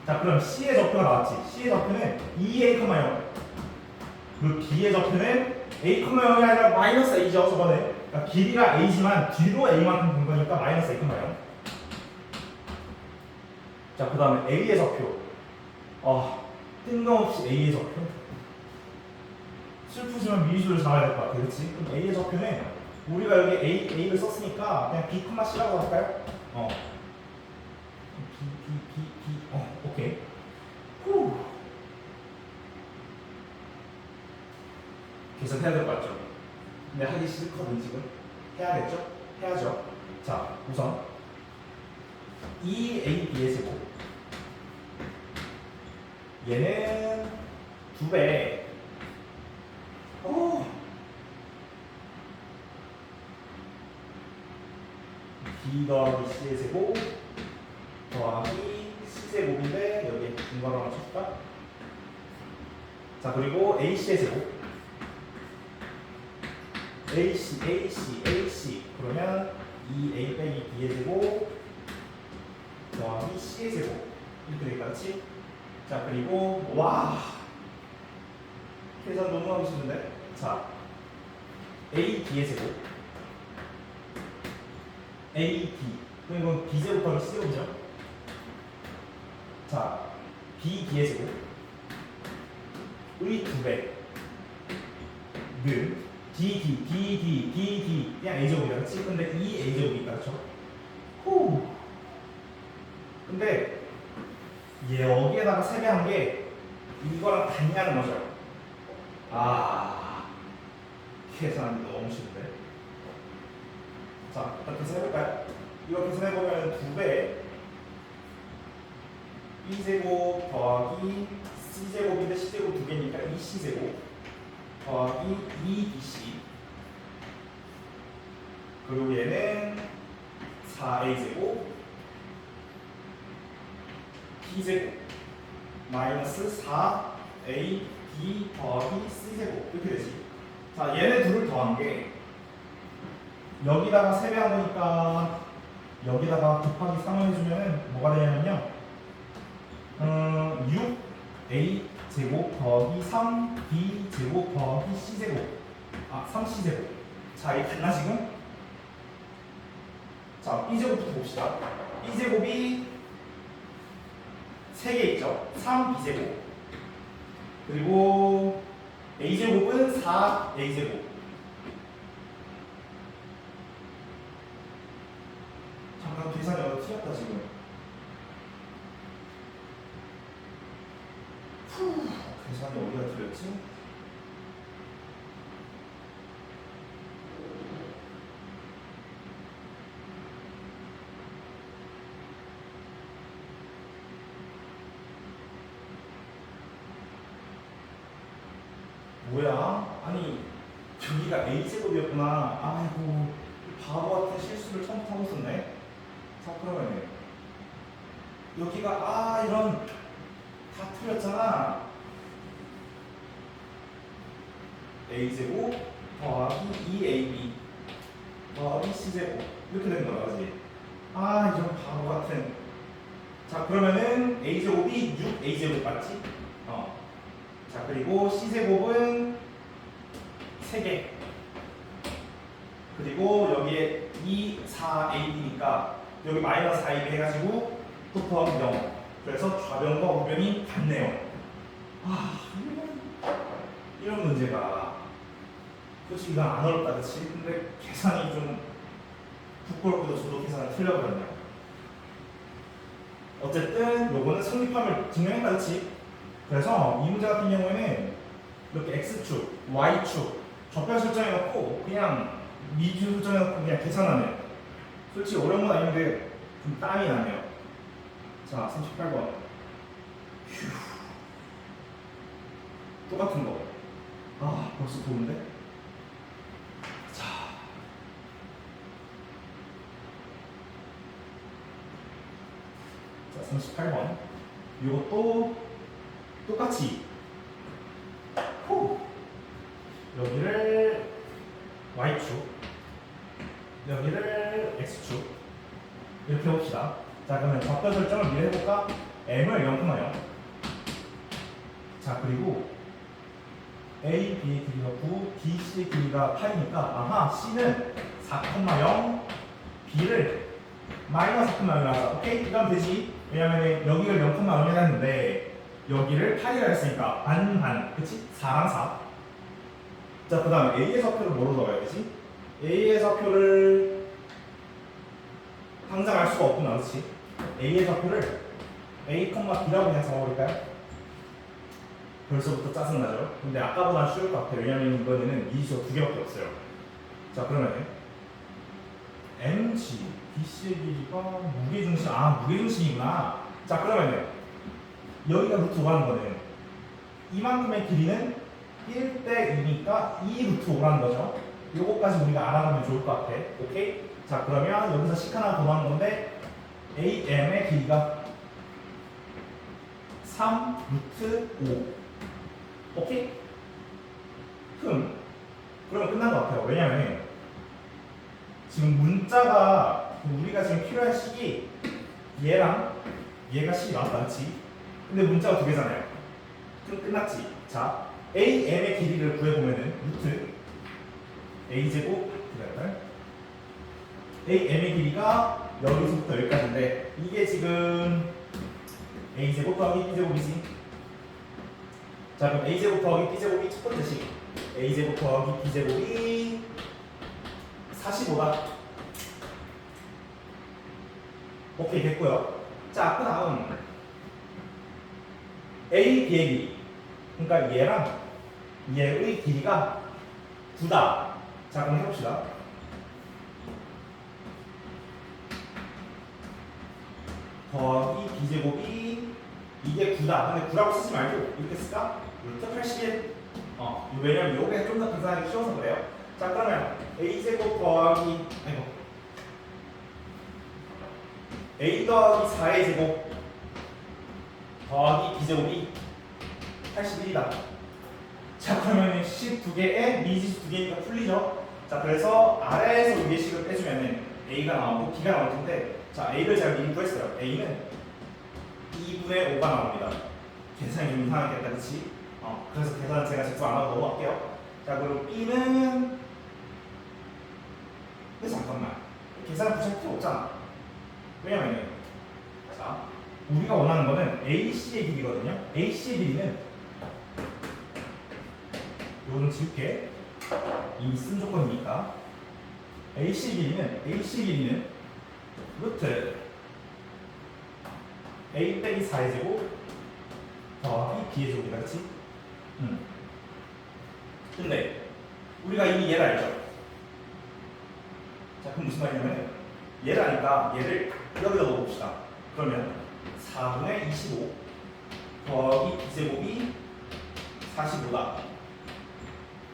Speaker 1: 자, 그럼 C의 좌표가 나왔지. C의 좌표는 2a,0. 그리고 B의 좌표는 a,0이 아니라 마이너스 a죠, 저번에. 그러니까 길이가 a지만 뒤로 a만큼 본 거니까 마이너스 a,0. 자, 그 다음에 a의 좌표. 뜬금없이 a의 좌표. 슬프지만 미리수를 잡아야 될 것 같아, 그렇지? 그럼 a의 좌표는 우리가 여기 a를 썼으니까 그냥 b, c라고 할까요? 오케이. 후. 계산해야 될 것 같죠? 근데 하기 싫거든 지금. 해야겠죠? 해야죠. 자, 우선 2ab의 제곱. 얘는 2배. b 더하기 c의 제곱 더하기 c제곱인데 여기에 중괄호 하나 쳤다. 자, 그리고 ac의 제곱 AC 그러면 2a 빼기 b의 제곱 더하기 c의 제곱 이렇게 되겠다, 그렇지? 자, 그리고 와 계산 너무 하기 싫은데. 자, a b의 제곱 a b 그럼 이건 b 제곱 더하기 c 제곱이죠. 자, b b의 제곱 의 2배 는 d 그냥 a제곱이다, 그렇지? 근데 이 a제곱이니까, 그렇죠? 후. 근데 여기에다가 세배한 게 이거랑 같냐는 거죠. 계산이 너무 쉽네. 자, 일단 계산해볼까요? 이거 계산해보면 2배 b제곱 더하기 c제곱인데 c제곱 2개니까 2c제곱 더하기 2bc 그리고 얘는 4a제곱 b제곱 마이너스 4ab 더하기 c제곱 이렇게 되지. 자, 얘네 둘을 더한 게 여기다가 세배한 거니까 여기다가 곱하기 3을 해주면 뭐가 되냐면요 6a 제곱 더하기 3b 제곱 더하기 c제곱 3c제곱. 자, 이게 같나 지금? 자, b제곱부터 봅시다. b제곱이 3개 있죠. 3b제곱 그리고 a제곱은 4a제곱. 잠깐 계산이 어디 튀었다 지금. 계산이 어디가 틀렸지? 뭐야? 아니 여기가 a제곱이었구나. 아이고 바보 같은 실수를 처음부터 하고 있었네. 자, 그러면 여기가 이런 다 틀렸잖아. a제곱 더하기 2ab 더하기 c제곱 이렇게 되는 거야, 그지? 이런 바보 같은. 자, 그러면은 a제곱이 6a제곱 맞지? 자, 그리고 c제곱은 3개 그리고 여기에 2, 4ab니까 여기 마이너스 4ab 해가지고 또 더하기 0. 그래서 좌변과 우변이 같네요. 이런 문제가 솔직히 이건 안 어렵다, 그치? 근데 계산이 좀 부끄럽고도 저도 계산을 틀려버렸네요. 어쨌든 요거는 성립함을 증명했다, 그치? 그래서 이 문제 같은 경우에는 이렇게 x축, y축 좌표 설정해놓고 그냥 미주 설정해놓고 그냥 계산하네요. 솔직히 어려운 건 아닌데 좀 땀이 나네요. 자, 38번 똑같은 거. 벌써 보는데? 자, 38번 이것도 똑같이 여기를 y축 여기를 x축 이렇게 해봅시다. 자 그러면 좌표 설정을 미리 해볼까? m을 0,0. 자 그리고 A, B의 길이가 9, B, C의 길이가 8이니까 아하 C는 4,0, B를 마이너스 4,0이라서 오케이? 이러면 되지. 왜냐면 여기를 0,0 해놨는데 여기를 8이라 했으니까 반반 그치? 4랑 4. 자 그 다음에 A의 좌표를 뭐로 넣어야 되지? A의 좌표를 당장 알 수가 없구나 그치? A의 좌표를 A, B라고 그냥 적어버릴까요? 벌써부터 짜증나죠? 근데 아까보다 쉬울 것 같아요. 왜냐면 이번에는 이지수가 2개밖에 없어요. 자 그러면 MG, BC의 길이가 무게중심, 무게중심이구나. 자 그러면 여기가 루트 5라는 거는 이만큼의 길이는 1대 2니까 2 루트 5라는 거죠. 요거까지 우리가 알아가면 좋을 것 같아. 오케이? 자 그러면 여기서 식 하나 더 나오는 건데 AM의 길이가 3 루트 5. 오케이? 그러면 끝난 것 같아요. 왜냐면 지금 문자가 우리가 지금 필요한 식이 얘랑 얘가 식이 나왔다 그치? 근데 문자가 두 개잖아요. 그럼 끝났지. 자 AM의 길이를 구해보면은 루트 A제곱 AM의 길이가 여기서부터 여기까지인데 이게 지금 A제곱 더하기 B제곱이지. 자 그럼 A제곱 더하기 B제곱이 첫 번째 식 A제곱 더하기 B제곱이 45다. 오케이 됐고요. 자 그 다음 A, B의 길이 그러니까 얘랑 얘의 길이가 9다. 자 그럼 해봅시다. 더하기 B제곱이 이게 9다. 근데 9라고 쓰지 말고 이렇게 쓸까? 루트 81. 왜냐면 요게 좀 더 계산하기 쉬워서 그래요. 자 그러면 A제곱 더하기 A 더하기 4의 제곱 더하기 B제곱이 81이다. 자 그러면 12개에 미지수 2개니까 풀리죠. 자 그래서 아래에서 위의식을 빼주면은 A가 나오고 B가 나올 텐데 자 A를 제가 미리 구했어요. A는 2분의 5가 나옵니다. 계산이 좀 이상하겠다 그치? 그래서 계산은 제가 직접 안 하고 넘어갈게요. 자 그리고 B는 근데 잠깐만 계산을 붙일 필요 없잖아. 왜냐면 자 우리가 원하는 거는 AC의 길이거든요. AC의 길이는 요거는 지울게. 이미 쓴 조건이니까 AC의 길이는 루트 A 빼기 4의 제곱 더하기 B의 제곱이다 그치? 근데 우리가 이미 얘를 알죠? 자 그럼 무슨 말이냐면 얘를 아니까 얘를 여기다 넣어봅시다. 그러면 4분의 25 더하기 B제곱이 45다.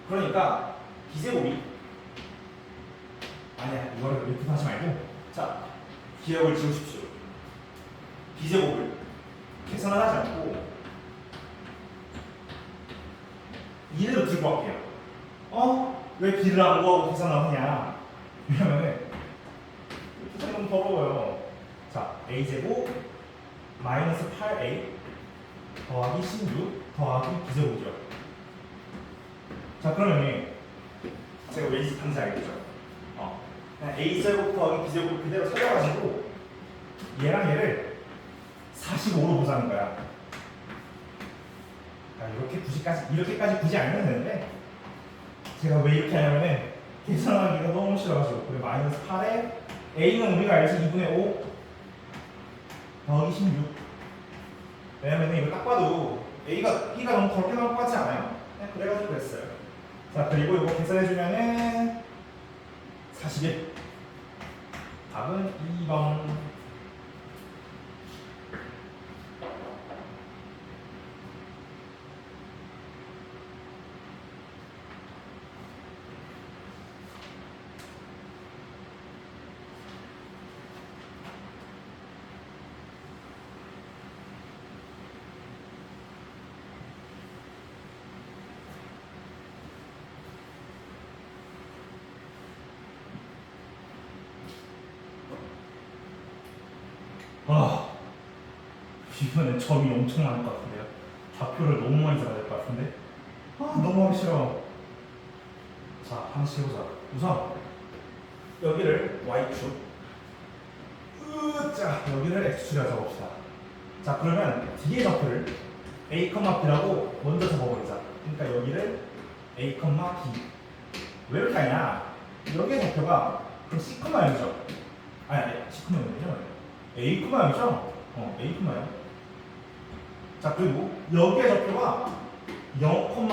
Speaker 1: 그러니까 B제곱이 아니야 이거를 이렇게 하지 말고 자 기억을 지우십시오. B제곱을 계산을 하지 않고 이대로 들고 갈게요. 왜 B를 안 구하고 계산을 하냐? 왜냐면은 계산이 너무 더러워요. 자 A제곱 마이너스 8A 더하기 16 더하기 B제곱이죠. 자 그러면 제가 왜 이 집 하는지 알겠죠? 그냥 A제곱 더하기 B제곱을 그대로 살려가지고 얘랑 얘를 45로 보자는 거야. 이렇게까지 굳이 알면 되는데 제가 왜 이렇게 하냐면은 계산하기가 너무 싫어가지고 그래 마이너스 8에 A는 우리가 알지 2분의 5 더하기 16. 왜냐면 이거 딱 봐도 B가 너무 더럽게 나올 것 같지 않아요? 그냥 그래가지고 그랬어요. 자 그리고 이거 계산해주면은 41. 답은 2번. 아, 이번엔 점이 엄청 많을 것 같은데요. 좌표를 너무 많이 잡아야 될 것 같은데. 아, 너무 하기 싫어. 자, 하나씩 해보자. 우선 여기를 y축, 자 여기를 x축이라고 적읍시다. 자, 그러면 뒤에 좌표를 a, b라고 먼저 적어버리자. 그러니까 여기를 a, b. 왜 이렇게 하냐? 여기의 좌표가 그럼 c, 0이죠. 아니, c, 0이죠. a, 0이죠. a, 0. 자, 그리고 여기의 좌표가 0, b.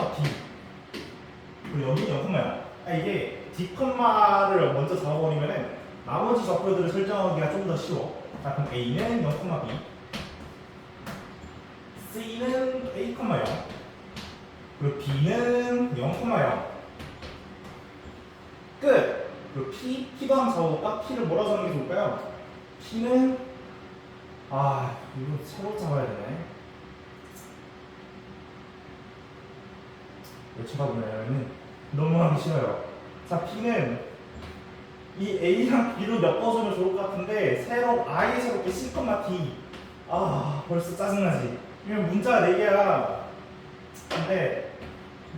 Speaker 1: 그리고 여기 0, 이게 d, 먼저 잡아버리면은 나머지 좌표들을 설정하기가 좀 더 쉬워. 자, 그럼 a는 0, b, c는 a, 0, 그리고 b는 0, 0. 끝. 그리고 p도 한번 잡아볼까? p를 뭐라고 적는 게 좋을까요? p는 이거 새로 잡아야 되네. 왜 쳐다보냐면은 너무 하기 싫어요. 자, P는 이 A랑 B로 엮어주면 좋을 것 같은데 아예 새롭게 C, D. 벌써 짜증나지. 이건 문자가 4개야. 근데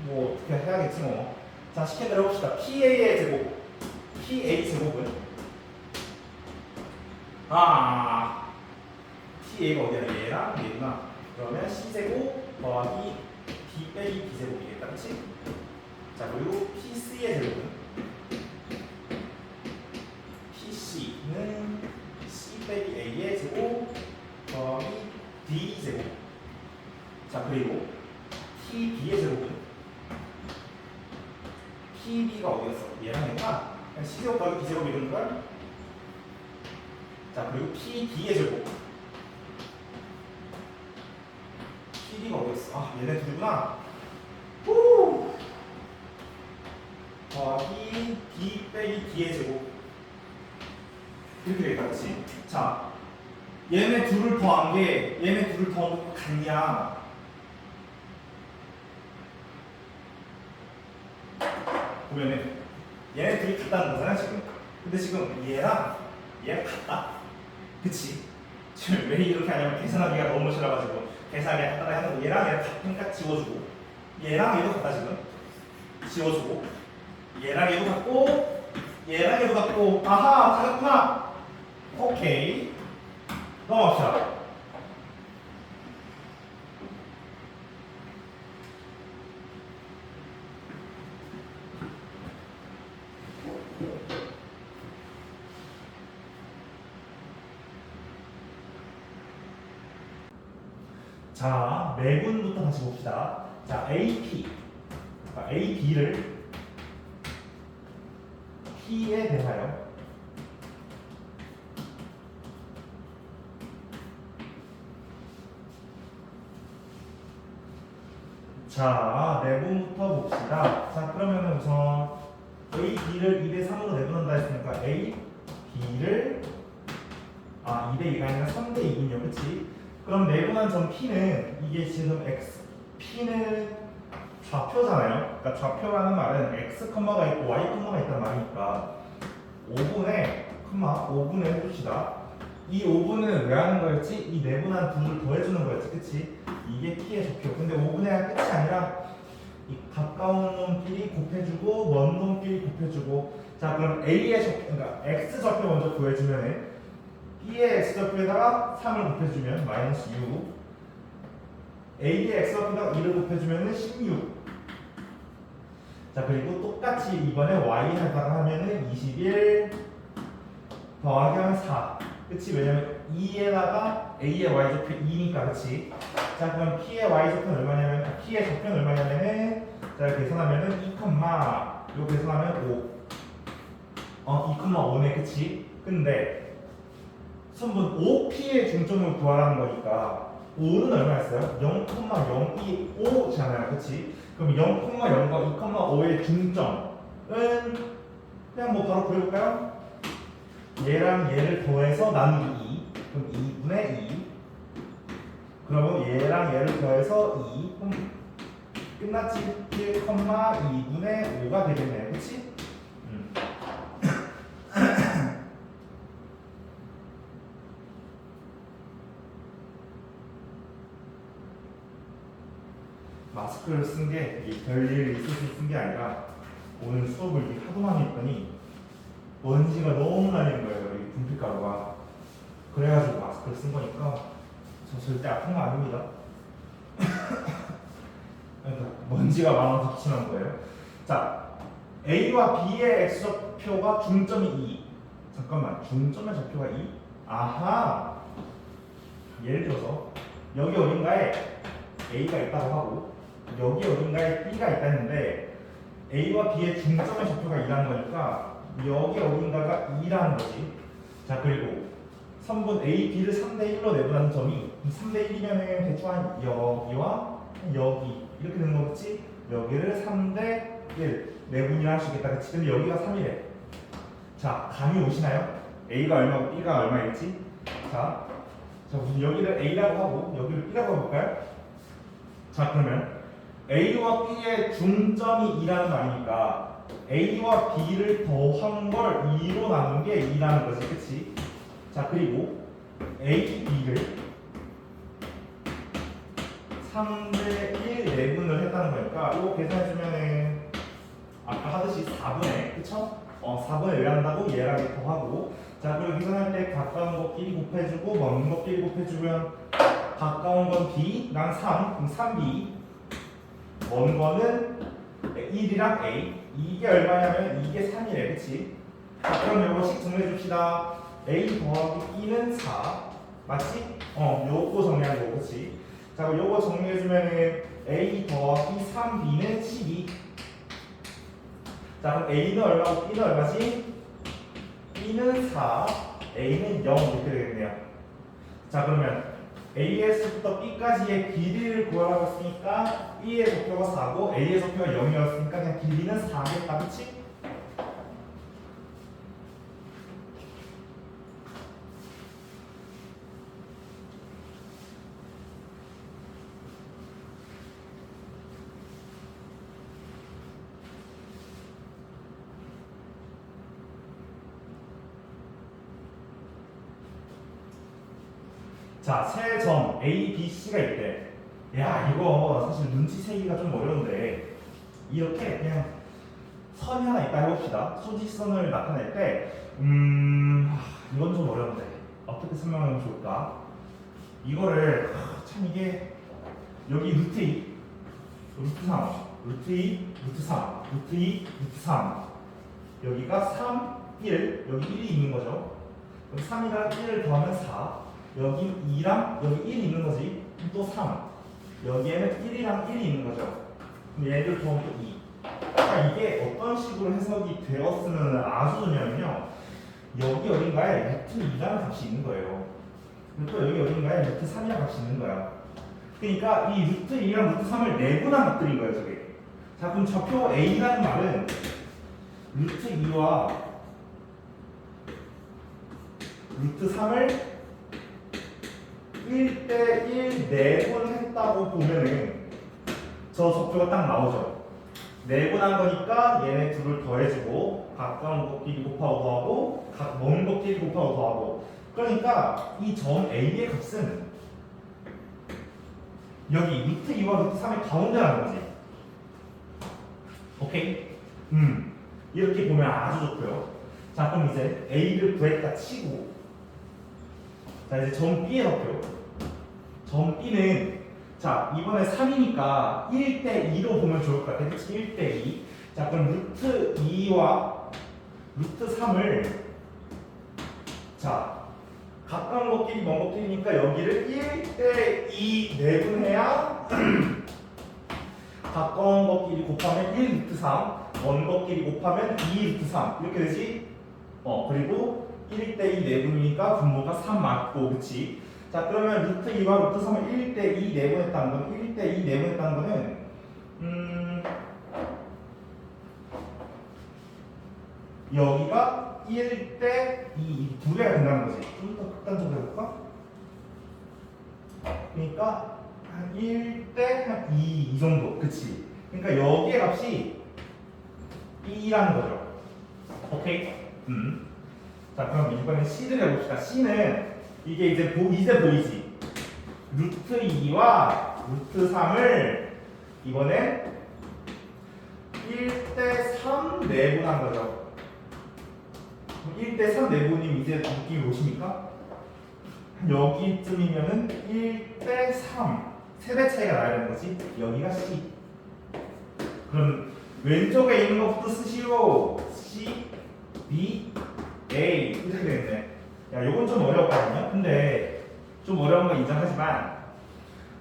Speaker 1: 뭐 어떻게 해야겠지 뭐. 자, 시킨 대로 해봅시다. PA의 제곱, PA 제곱은 PA가 어디야? 얘랑 얘구나. 그러면 C 제곱 더하기 B 빼기 B 제곱이겠다, 그렇지? 자, 그리고 PC의 제곱은 PC는 C 빼기 A의 제곱 더하기 D 제곱. 자, 그리고 PB의 제곱은 PB가 어디였어? 얘랑 얘가 그냥 C 제곱 더하기 B 제곱 이런 걸. 자, 그리고 PD의 제곱. PD가 어디였어? 얘네 둘이구나. 더하기 B 빼기 D의 제곱. 이렇게 되겠지. 자, 얘네 둘을 더한 게 같냐? 보면은 얘네 둘이 같다는 거잖아 지금. 근데 지금 얘랑 같다. 그치? 지금 왜 이렇게 하냐면 계산하기가 너무 싫어가지고 계산하기가 간단하게 하는 거. 얘랑 같으니까 지워주고, 얘랑 얘도 같다 지금. 지워주고, 얘랑 얘도 같고, 얘랑 얘도 같고. 아하, 다 같구나. 오케이, 넘어갑시다. 자, 매분부터 다시 봅시다. 자, AP, AB를 P에 대하여 자, 내분부터 봅시다. 자, 그러면 우선 A, B를 2대 3으로 내분한다 했으니까 A, B를 2대 2가 아니라 3대 2군요. 그치? 그럼 내분한 점 P는 이게 지금 P는 좌표잖아요. 그러니까 좌표라는 말은 X, 가 있고 Y, 가 있단 말이니까 5분의 해줍시다. 이 5분은 왜 하는 거였지? 이 내분한 둘을 더해주는 거였지. 그치? 이게 P의 좌표. 근데 5분의 끝이 아니라 이 가까운 놈끼리 곱해주고 먼 놈끼리 곱해주고. 자, 그럼 A의 좌표, 그러니까 X 좌표 먼저 구해주면은 B의 X 좌표에다가 3을 곱해주면 마이너스 6, A의 X 좌표에다가 2를 곱해주면은 16. 자, 그리고 똑같이 이번에 Y 하다가 하면은 21 더하기 하면 4. 그치? 왜냐면 2에다가 A의 Y좌표 2니까, 그치? 자, 그럼 P의 Y좌표는 얼마냐면, P의 좌표는 얼마냐면은, 자, 계산하면은 2, 요 계산하면 5. 2,5네, 그치? 근데, 선분 5P의 중점을 구하라는 거니까, 5는 얼마였어요? 0,025잖아요, 그치? 그럼 0,0과 2,5의 중점은, 그냥 뭐 바로 구해볼까요? 얘랑 얘를 더해서 나누기 2. 그럼 2분의 2. 그러면 얘랑 얘를 더해서 2. 그럼 끝났지? 1,2분의 5가 되겠네요. 그치? 마스크를 쓴 게 별일 있어서 쓴 게 아니라 오늘 수업을 하도 많이 했더니 먼지가 너무 날리는 거예요. 이 분필가루가. 그래가지고 마스크를 쓴 거니까 저 절대 아픈 거 아닙니다. 그러니까 먼지가 많아서 기침한 거예요. 자, A와 B의 X좌표가 중점이 2. 잠깐만, 중점의 좌표가 2? 아하! 예를 들어서 여기 어딘가에 A가 있다고 하고 여기 어딘가에 B가 있다 했는데 A와 B의 중점의 좌표가 2라는 거니까 여기 어딘가가 2라는 거지. 자, 그리고 선분 A, B를 3대1로 내분하는 점이 3대1이면은 대충 한 여기와 여기 이렇게 되는 거겠지? 여기를 3대1 내분이라 할 수 있겠다. 그치? 근데 여기가 3이래. 자, 감이 오시나요? A가 얼마고 B가 얼마일지? 자, 우선 여기를 A라고 하고 여기를 B라고 해볼까요? 자, 그러면 A와 B의 중점이 2라는 말이니까 A와 B를 더한 걸 2로 나눈 게 2라는 거지, 그치? 자, 그리고 A, B를 3대1 내분을 했다는 거니까 이거 계산해주면은 아까 하듯이 4분의, 그쵸? 4분의 1 한다고 얘랑 더하고 자, 그리고 계산할 때 가까운 것끼리 곱해주고 먼 것끼리 곱해주면 가까운 건 B, 난 3, 그럼 3B 먼 거는 1이랑 A 이게 얼마냐면 이게 3이래, 그치? 자, 그럼 요거씩 정리해줍시다. A 더하기 B는 4 맞지? 요거 정리한 거, 그치? 자, 그럼 요거 정리해주면은 A 더하기 3B는 12. 자, 그럼 A는 얼마고 B는 얼마지? B는 4, A는 0 이렇게 되겠네요. 자, 그러면 A에서부터 B까지의 길이를 구하라고 했으니까 B의 좌표가 4고 A의 좌표가 0이었으니까 그냥 길이는 4겠다, 그치? 자, 세 점 A, B, C가 있대. 야, 이거 사실 눈치 채기가 좀 어려운데 이렇게 그냥 선이 하나 있다 해봅시다. 소지선을 나타낼 때 이건 좀 어려운데 어떻게 설명하면 좋을까? 이거를 참 이게 여기 루트 2, 루트 3, 루트 2, 루트 3, 루트 2, 루트 3 여기가 3, 1, 여기 1이 있는 거죠. 그럼 3이랑 1을 더하면 4 여기 2랑 여기 1이 있는 거지. 또 3. 여기에는 1이랑 1이 있는 거죠. 그럼 얘를 더하면 또 2. 그러니까 이게 어떤 식으로 해석이 되었으면 아주 좋냐면요. 여기 어딘가에 루트 2라는 값이 있는 거예요. 그리고 또 여기 어딘가에 루트 3이라는 값이 있는 거야. 그러니까 이 루트 2랑 루트 3을 내분한 것들인 거예요, 저게. 자, 그럼 좌표 A라는 말은 루트 2와 루트 3을 1대1 내분했다고 보면은 저 좌표가 딱 나오죠. 내분한 거니까 얘네 둘을 더해주고 가까운 것끼리 곱하고 더하고 먼 것끼리 곱하고 더하고 그러니까 이 점 A의 값은 여기 루트 2와 루트 3의 가운데라는 거지. 오케이? 이렇게 보면 아주 좋고요. 자, 그럼 이제 A를 구했다 치고 자, 이제 점 B의 좌표 점 B는 자, 이번에 3이니까 1대2로 보면 좋을 것 같아. 그치? 1대2. 자, 그럼 루트 2와 루트 3을 자, 가까운 것끼리 먼 것끼리니까 여기를 1대2 내분해야 가까운 것끼리 곱하면 1 루트 3, 먼 것끼리 곱하면 2 루트 3 이렇게 되지? 그리고 1대2 내분이니까 분모가 3 맞고, 그치? 자, 그러면 루트 2와 루트 3을 1대2 내분했다는 건 1대2 내분했다는 거는 여기가 1대2 두 개가 된다는 거지. 좀 더 극단적으로 해볼까? 그러니까 한 1대 2 이 정도, 그치? 그러니까 여기의 값이 B라는 거죠. 오케이? 자, 그럼 이번엔 C를 해봅시다. C는 이게 이제 보이지? 루트 2와 루트 3을 이번엔 1대3 내분한 거죠. 1대3 내분이면 이제 느낌이 오십니까? 여기쯤이면은 1대3 세배 차이가 나야 되는 거지. 여기가 C. 그럼 왼쪽에 있는 것부터 쓰시오. C, B, A 이렇게 되겠네. 야, 요건 좀 어려웠거든요. 근데 좀 어려운 건 인정하지만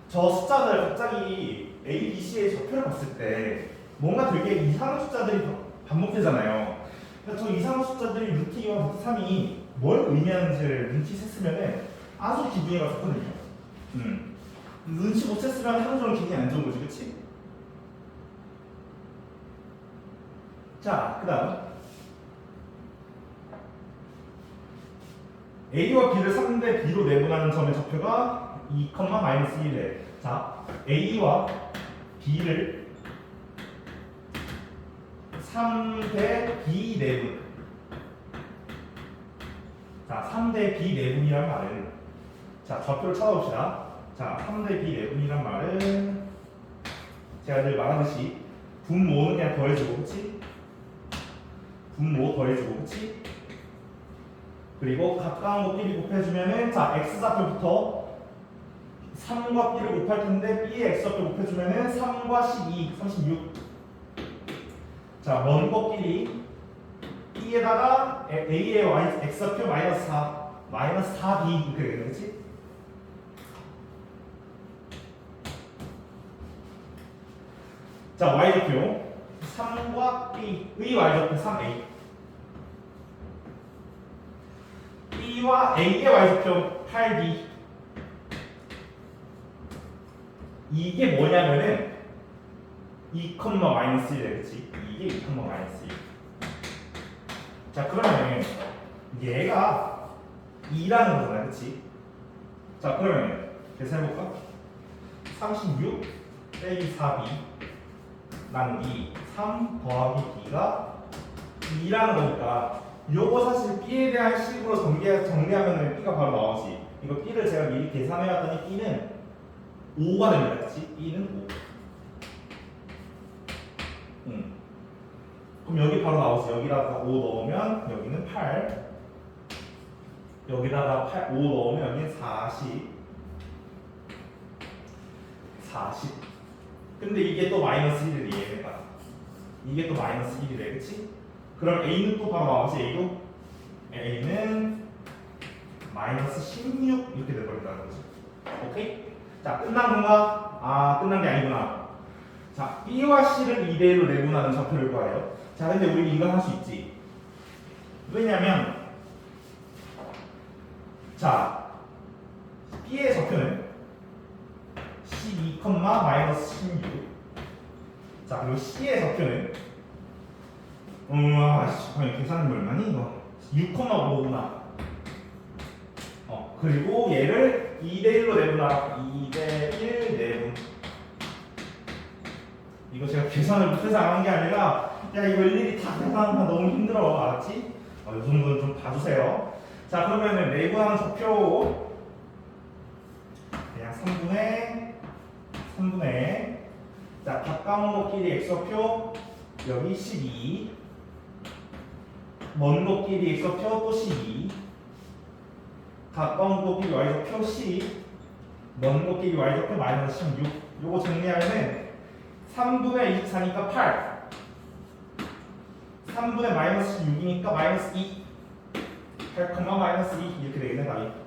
Speaker 1: 저 숫자들 갑자기 A, B, C의 좌표를 봤을 때 뭔가 되게 이상한 숫자들이 반복되잖아요. 그러니까 저 이상한 숫자들이 루트 2와 루트 3이 뭘 의미하는지를 눈치챘으면 아주 기분이가 좋거든요. 눈치 못 챘으면 하루 종일 기분이 안 좋은 거지, 그치? 자, 그 다음 A와 B를 3대 B로 내분하는 점의 좌표가 2, 마이너스 1에 자, A와 B를 3대 B 내분 자, 3대 B 내분이란 말은 자, 좌표를 찾아봅시다. 자, 3대 B 내분이란 말은 제가 늘 말하듯이 분모는 그냥 더해주고 그치? 분모 더해주고 그치? 그리고 가까운 것끼리 곱해주면은 자, X좌표부터 3과 B를 곱할 텐데 B의 X좌표 곱해주면은 3과 12, 36 자, 먼 것끼리 B에다가 A의 Y, X좌표 마이너스 4 마이너스 4B 이렇게 되겠지? 자, Y좌표 3과 B의 Y좌표 3A B와 A의 Y좌표 8B 이게 뭐냐면은 2, 마이너스 1에 그치? 이게 2, 마이너스 1 자, 그러면 얘가 2라는 거잖아 그치? 자, 그러면 계산해볼까? 36 빼기 4B 나누기 3 더하기 B가 2라는 거니까 요거 사실 B에 대한 식으로 정리하면 B가 바로 나오지. 이거 B를 제가 미리 계산해왔더니 B는 5가 됩니다. 그치? B는 5 그럼 여기 바로 나오지. 여기다가 5 넣으면 여기는 8 여기다가 5 넣으면 여기는 40 근데 이게 또 마이너스 1이래 얘네가 이게 또 마이너스 1이래 그치? 그럼 A는 또 바로 나오지. A는 마이너스 16 이렇게 돼버린다는 거지. 오케이? 자, 끝난 건가? 아, 끝난 게 아니구나. 자, B와 C를 2대1로 내분하는 좌표를 구하래요. 자, 근데 우리 이걸 할 수 있지. 왜냐면 자, B의 좌표는 12, 마이너스 16 자, 그리고 C의 좌표는 과연 계산은 얼마니 이거? 6,5구나. 그리고 얘를 2대1로 내분하라. 2대1 내분. 이거 제가 계산을 못해서 안 한 게 아니라 야 이거 일일이 다 계산하는 거 너무 힘들어. 알았지? 이 정도는 좀 봐주세요. 자, 그러면은 내분하는 좌표 그냥 3분의 자, 가까운 것끼리 X좌표 여기 12 먼 것끼리 X좌표 또 12 가까운 것끼리 Y좌표 10 먼 것끼리 Y좌표 마이너스 16 요거 정리하면은 3분의 24니까 8 3분의 마이너스 6이니까 마이너스 2 8, 마이너스 2 이렇게 되겠네 답이.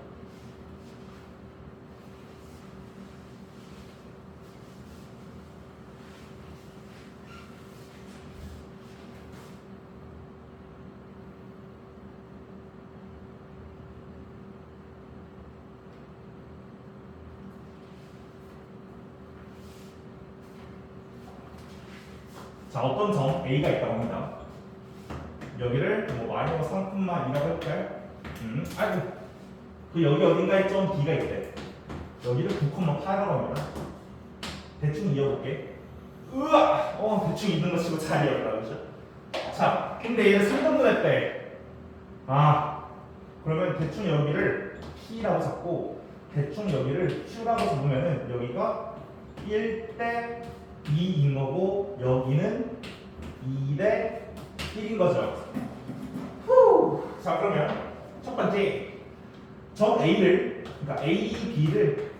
Speaker 1: 자, 어떤 점 A가 있다고 합니다. 여기를 뭐 마이너스 3,2라고 해볼까요? 아이고 그 여기 어딘가에 점 B가 있대. 여기를 9,8라고 합니다. 대충 이어볼게. 대충 있는 거 치고 잘 이어라 그죠? 자, 근데 얘를 3등분 했대. 그러면 대충 여기를 P라고 잡고 대충 여기를 Q라고 잡으면은 여기가 1대 B인 거고 여기는 2대 1인 거죠. 후. 자 그러면 첫 번째 점 A를 그러니까 A, B를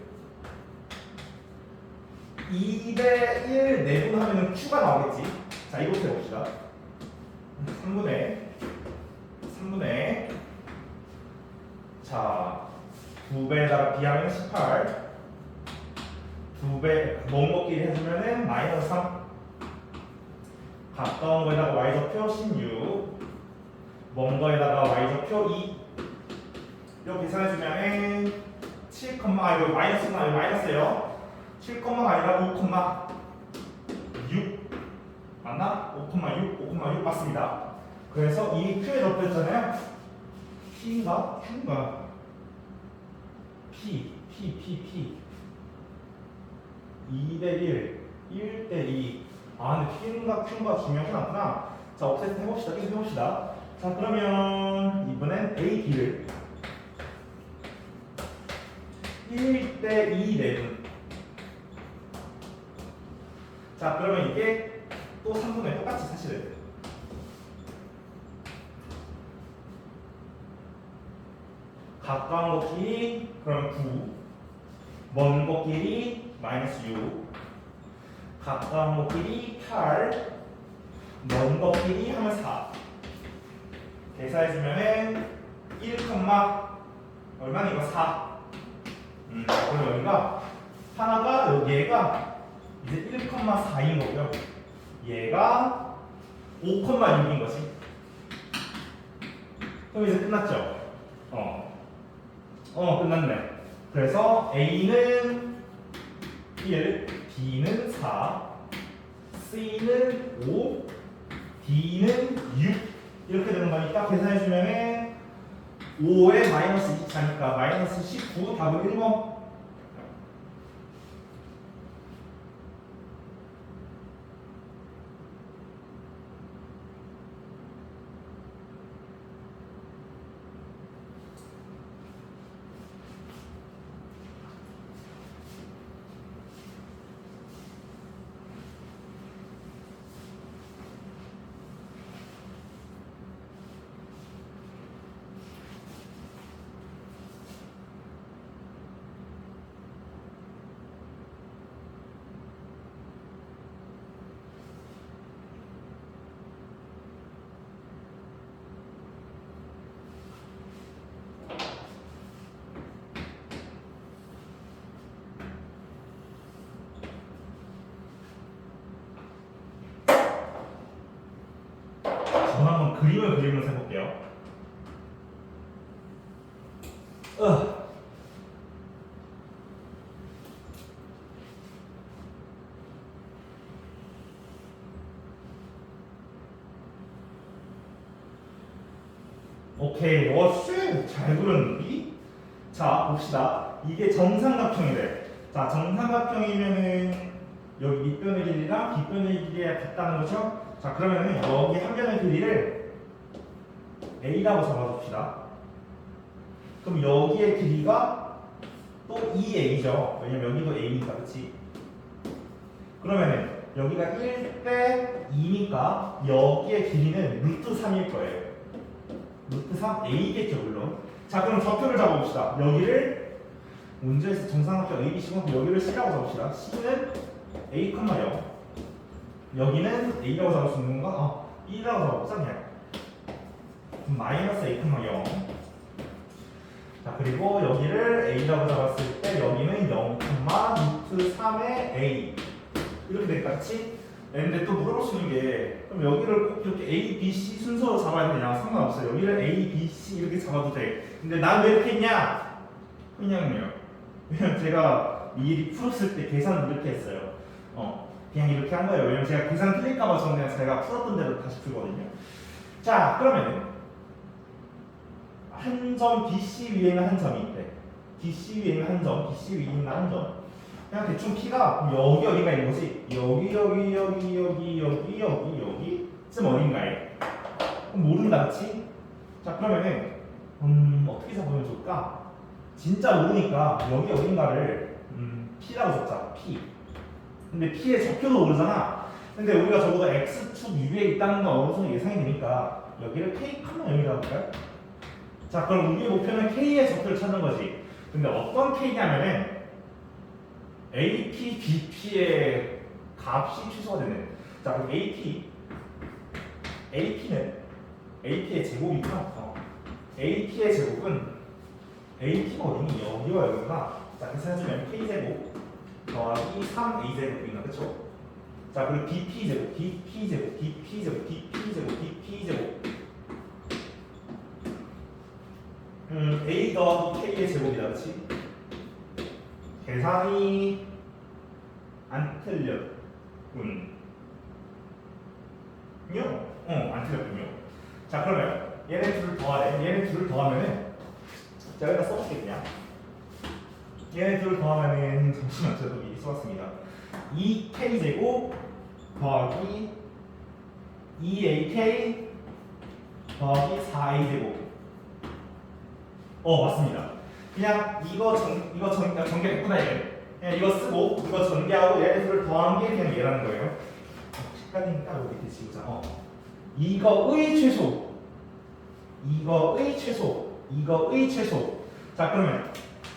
Speaker 1: 2대 1 내분하면 Q가 나오겠지. 자 이것부터 해봅시다. 3분의 자 2배에다가 B하면 18 2배 먼 것끼리 해주면은 마이너스 3 가까운 거에다가 y좌표 16 먼 거에다가 y좌표 2 이렇게 계산해주면은 7, 이거 마이너스구나 이거 마이너스예요 7,가 아니라 5,6 맞나? 5,6 맞습니다. 그래서 이 Q에 넣었잖아요. P인가? Q인가? P 2대 1, 1대 2. 아, 근데 P인가 Q인가 중요하진 않구나. 자, 업셋 해봅시다. 계속 해봅시다. 자, 그러면 이번엔 A, B를 1대 2 내분. 자, 그러면 이게 또 3분의 똑같이 사실은 가까운 것끼리 그럼 9 먼 것끼리 마이너스 6 가까운 것끼리 8 먼 것끼리 하면 4 계산해주면은 1, 얼마나 이거 4 그럼 여기가 하나가 얘가 이제 1,4인 거고요 얘가 5,6인 거지 그럼 이제 끝났죠? 끝났네. 그래서 A는 1, B는 4, C는 5, D는 6 이렇게 되는 거니까 계산해주면은 5에 마이너스 24니까 마이너스 19 답은 1번. 저는 한번 그림을 그리면서 해볼게요. 오케이, 잘 그렸니? 자, 봅시다. 이게 정삼각형이래. 자, 정삼각형이면은 여기 밑변의 길이랑 뒷변의 길이가 같다는 거죠? 자, 그러면은 여기 한 변의 길이를 A라고 잡아줍시다. 그럼 여기의 길이가 또 2A죠. 왜냐면 여기도 A니까, 그치? 그러면은 여기가 1대 2니까 여기의 길이는 루트 3일 거예요. 루트 3A겠죠, 물론. 자, 그럼 좌표를 잡아봅시다. 여기를 문제에서 정삼각형 ABC고 여기를 C라고 잡읍시다. C는 A, 0 여기는 A라고 잡을 수 있는 건가? 1이라고 잡아보자 그냥. 마이너스 A, 0 자, 그리고 여기를 A라고 잡았을 때 여기는 0, 루트 3의 A 이렇게 될까, 그치? 근데 또 물어볼 수 있는 게 그럼 여기를 꼭 이렇게 A, B, C 순서로 잡아야 되냐? 상관없어요. 여기를 A, B, C 이렇게 잡아도 돼. 근데 난 왜 이렇게 했냐? 그냥요. 왜냐면 제가 미리 풀었을 때 계산을 이렇게 했어요. 그냥 이렇게 한 거예요. 왜냐면 제가 계산 틀릴까봐 저는 그냥 제가 풀었던 대로 다시 풀거든요. 자, 그러면 한 점 BC 위에는 한 점이 있대. BC 위에는 한 점, BC 위에 있는 한 점. 그냥 대충 P가 여기 어딘가 있는 거지. 여기 쯤 어딘가에. 그럼 모른다, 그치? 자, 그러면은 어떻게 잡으면 좋을까? 진짜 모르니까 여기 어딘가를 P라고 적자. P. 근데 P의 좌표도 모르잖아. 근데 우리가 적어도 X축 위에 있다는 건 어느 정도 예상이 되니까 여기를 K, 0이라고 할까요? 자, 그럼 우리의 목표는 K의 좌표를 찾는 거지. 근데 어떤 K냐면은 AP, BP의 값이 취소가 되는. 자, 그럼 AP는 AP의 제곱이구나. AP의 제곱은 AP가 어디니? 여기와 여기구나. 자, 계산해주면 K제곱 더하기 3A제곱이구나. 그쵸? 자, 그리고 BP제곱, BP제곱, BP제곱, BP제곱, BP제곱 A 더하기 K의 제곱이다. 그치? 계산이 안 틀렸군요. 안 틀렸군요. 자, 그러면 얘네 둘을 더하래. 얘네 둘을 더하면은 자, 여기다 써볼게 그냥. 얘네 둘을 더하면은 잠시만 저도 미리 써왔습니다. 2K제곱 더하기 2AK 더하기 4A제곱. 맞습니다. 그냥 이거 전개했구나 얘. 그냥 이거 쓰고 이거 전개하고 얘네 둘을 더한 게 그냥 얘라는 거예요. 헷갈리니까 여기 밑에 지우자. 이거의 최소, 이거의 최소, 이거의 최소. 자, 그러면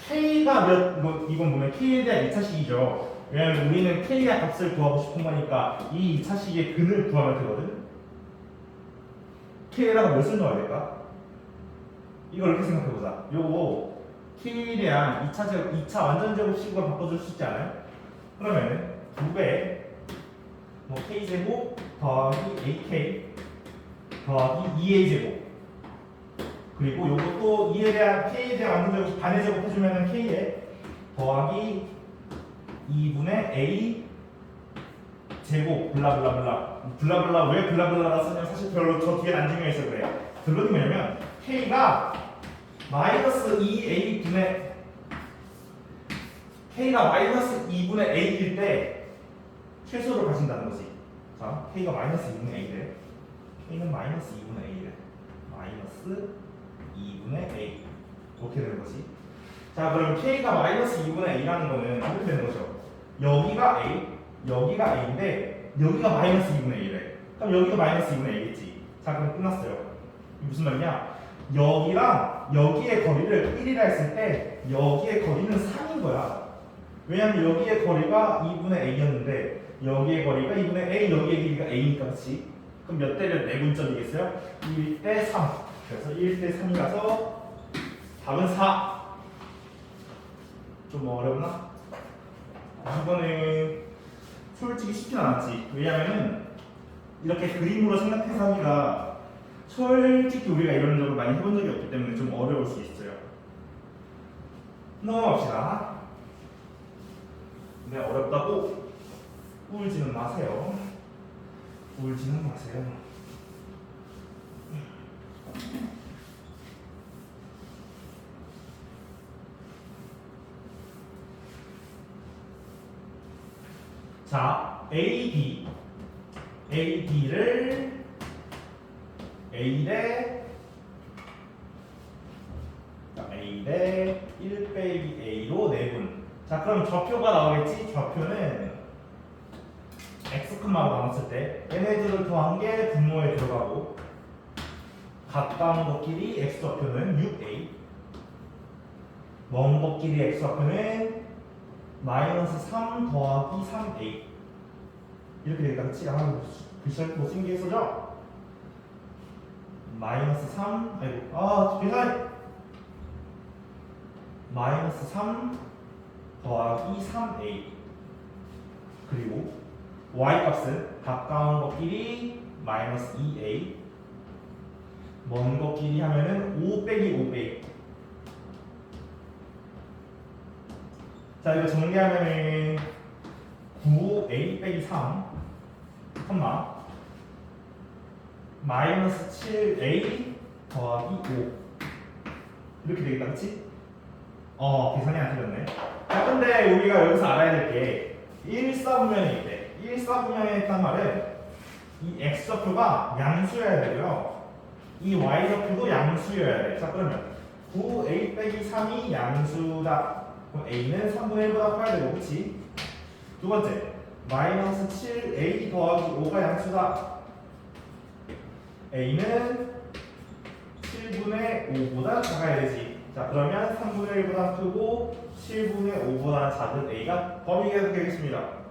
Speaker 1: K가 이건 보면 K에 대한 2차식이죠. 왜냐면 우리는 K의 값을 구하고 싶은 거니까 이 2차식의 근을 구하면 되거든. K에다가 몇을 넣어야 될까? 이걸 이렇게 생각해보자. 요거 K에 대한 2차 완전 제곱식으로 바꿔줄 수 있지 않아요? 그러면은 2배 K제곱 더하기 AK 더하기 2A제곱 그리고 요것도 K에 대한 완전 제곱 반의 제곱 해주면은 K에 더하기 2분의 A 제곱 블라블라 왜 블라블라라 쓰냐면 사실 별로 저 뒤에 안 중요해서 그래요. 결론이 뭐냐면 K가 마이너스 2A분의 K가 마이너스 2분의 A일 때 최소를 가진다는 거지. 자, K가 마이너스 2분의 A래. K는 마이너스 2분의 A래. 마이너스 2분의 A 이렇게 되는 거지. 자, 그럼 K가 마이너스 2분의 A라는 거는 이렇게 되는 거죠. 여기가 A, 여기가 A인데 여기가 마이너스 2분의 A래. 그럼 여기가 마이너스 2분의 A겠지. 자, 그럼 끝났어요. 무슨 말이냐? 여기랑 여기의 거리를 1이라 했을 때 여기의 거리는 3인 거야. 왜냐면 여기의 거리가 2분의 A였는데 여기의 거리가 2분의 A, 여기의 길이가 A니까 그렇지? 그럼 몇 대면 내분점이겠어요? 1대 3. 그래서 1대 3이라서 답은 4. 좀 어렵나? 이거는 솔직히 쉽진 않았지. 왜냐면은 이렇게 그림으로 생각해서 하기가 솔직히 우리가 이런 적을 많이 해본 적이 없기 때문에 좀 어려울 수 있어요. 넘어갑시다. 네, 어렵다고 울지는 마세요. 울지는 마세요. 자, AB를 A 대 1 빼기 A로 내분. 자, 그럼 좌표가 나오겠지? 좌표는 X콤마로 나눴을 때 얘네들을 더한 게 분모에 들어가고 가까운 것끼리 X좌표는 6A 먼 것끼리 X좌표는 마이너스 3 더하기 3A 이렇게 되겠다. 그치? 글씨 못생기게 써져? 마이너스 3 계산 마이너스 3 더하기 3A 그리고 Y값은 가까운 것끼리 마이너스 2A 먼 것끼리 하면은 5 빼기 5A. 자, 이거 정리하면은 9A 빼기 3 컴마 마이너스 7A 더하기 5 이렇게 되겠다. 그치? 계산이 안 틀렸네. 자, 근데 우리가 여기서 알아야 될 게 1사분면에 있대. 1사분면에 있단 말은 이 X좌표가 양수여야 되고요. 이 Y좌표도 양수여야 돼. 자, 그러면 9A 빼기 3이 양수다. 그럼 A는 3분의 1보다 커야 되고, 그치? 두 번째, 마이너스 7a 더하기 5가 양수다. a는 7분의 5보다 작아야 되지. 자, 그러면 3분의 1보다 크고 7분의 5보다 작은 a가 범위가 되겠습니다.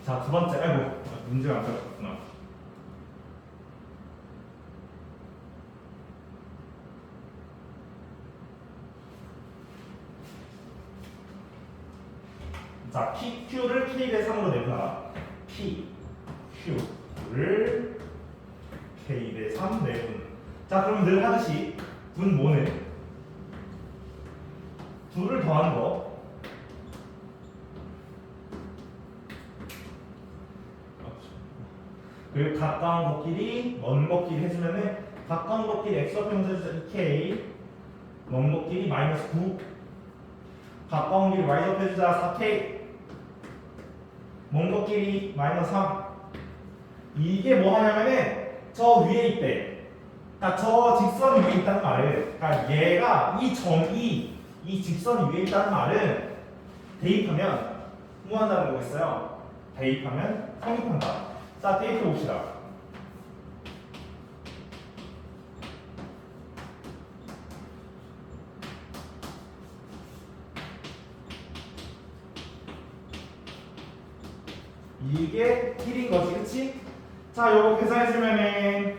Speaker 1: 자, 두 번째, 아이고, 문제가 안 풀렸구나. 자, PQ를 K대 3으로 내분하라. PQ를 K대 3 내분. 자, 그럼 늘 하듯이 분모는 둘을 더하는 거. 그리고 가까운 것끼리 먼 것끼리 해주면은 가까운 것끼리 x좌표 해주자 2k, 먼 것끼리 마이너스 9, 가까운 길이 y좌표 해주자 4k, 먼 것끼리 마이너스 3. 이게 뭐 하냐면은 저 위에 있대. 그러니까 저 직선 위에 있다는 말은, 그러니까 얘가 이 점이 이 직선 위에 있다는 말은 대입하면 뭐 한다는 거겠어요? 대입하면 성립한다. 자, 대입해 봅시다. 이게 1인 거지, 그치? 자, 요거 계산해주면은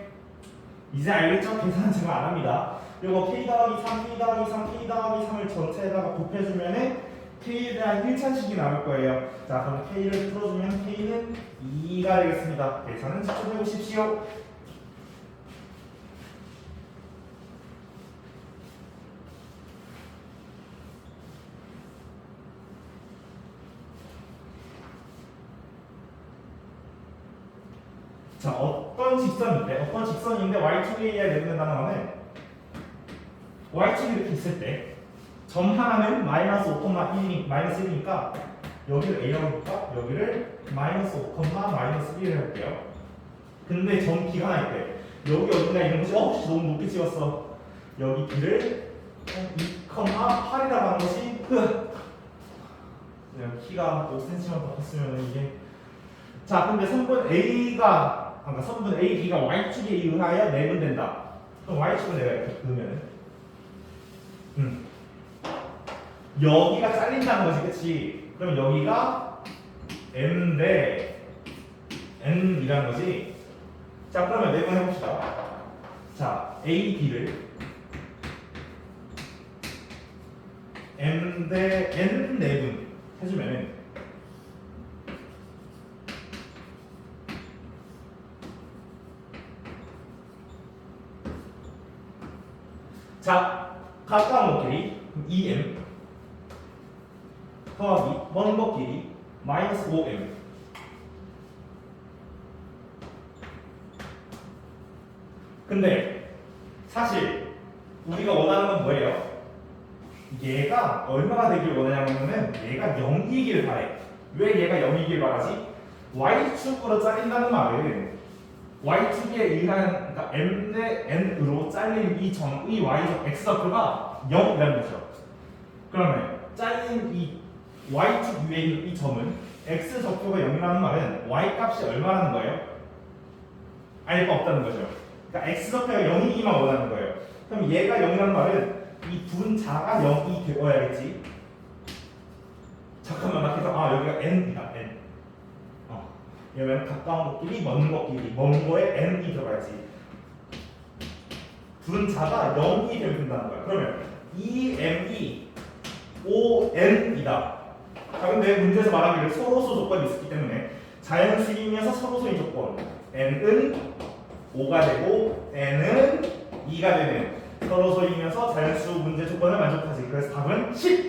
Speaker 1: 이제 알겠죠? 계산은 제가 안 합니다. 요거 k 더하기 3, k 더하기 3, k 더하기 3을 전체에다가 곱해주면은 k에 대한 1차식이 나올 거예요. 자, 그럼 k를 풀어주면 k는 2가 되겠습니다. 계산은 직접 해보십시오. 자, 어떤 직선인데 y축에 내분된다는 거는 y축이 이렇게 있을 때 점 하나는 마이너스 5,1이 마이너스 1이니까 여기를 a라고 볼까? 여기를 마이너스 5, 마이너스 1을 할게요. 근데 점 B가 하나 있대. 여기 어딘가 있는 것이 너무 높게 찍었어. 여기 B를 2,8이라고 하는 것이 키가 5cm만 더 컸으면 이게 자, 근데 선분 A가 그러니까 선분 A, B가 Y축에 의하여 내분된다. 그럼 Y축을 내가 이렇게 그으면은 여기가 잘린다는 거지, 그치? 그럼 여기가 M 대 N이라는 거지. 자, 그러면 내분 해봅시다. 자, A, B를 M 대 N 내분 해주면은 자, 가까운 것끼리 2M 더하기 먼 것끼리 마이너스 5M. 근데 사실 우리가 원하는 건 뭐예요? 얘가 얼마가 되길 원하냐면은 얘가 0이길 바래. 왜 얘가 0이길 바라지? Y축으로 잘린다는 말은 Y축에 의한 그러니까 M 대 N으로 잘린 이 점의 Y적 X좌표가 0이라는 거죠. 그러면 잘린 이 Y축 위에 있는 이 점은 X좌표가 0이라는 말은 Y 값이 얼마라는 거예요? 알 바 없다는 거죠. 그러니까 X좌표가 0이기만 원하는 거예요. 그럼 얘가 0이라는 말은 이 분자가 0이 되어야겠지. 잠깐만, 나 계속 여기가 N이다, N. 그러면 가까운 것끼리 먼 것끼리 먼 거에 N이 들어가야지. 분자가 0이 되면 된다는 거야. 그러면 2M이 5N이다. 자, 근데 문제에서 말하기를 서로소 조건이 있었기 때문에 자연수이면서 서로소의 조건 N은 5가 되고 N은 2가 되는 서로소이면서 자연수 문제 조건을 만족하지. 그래서 답은 10!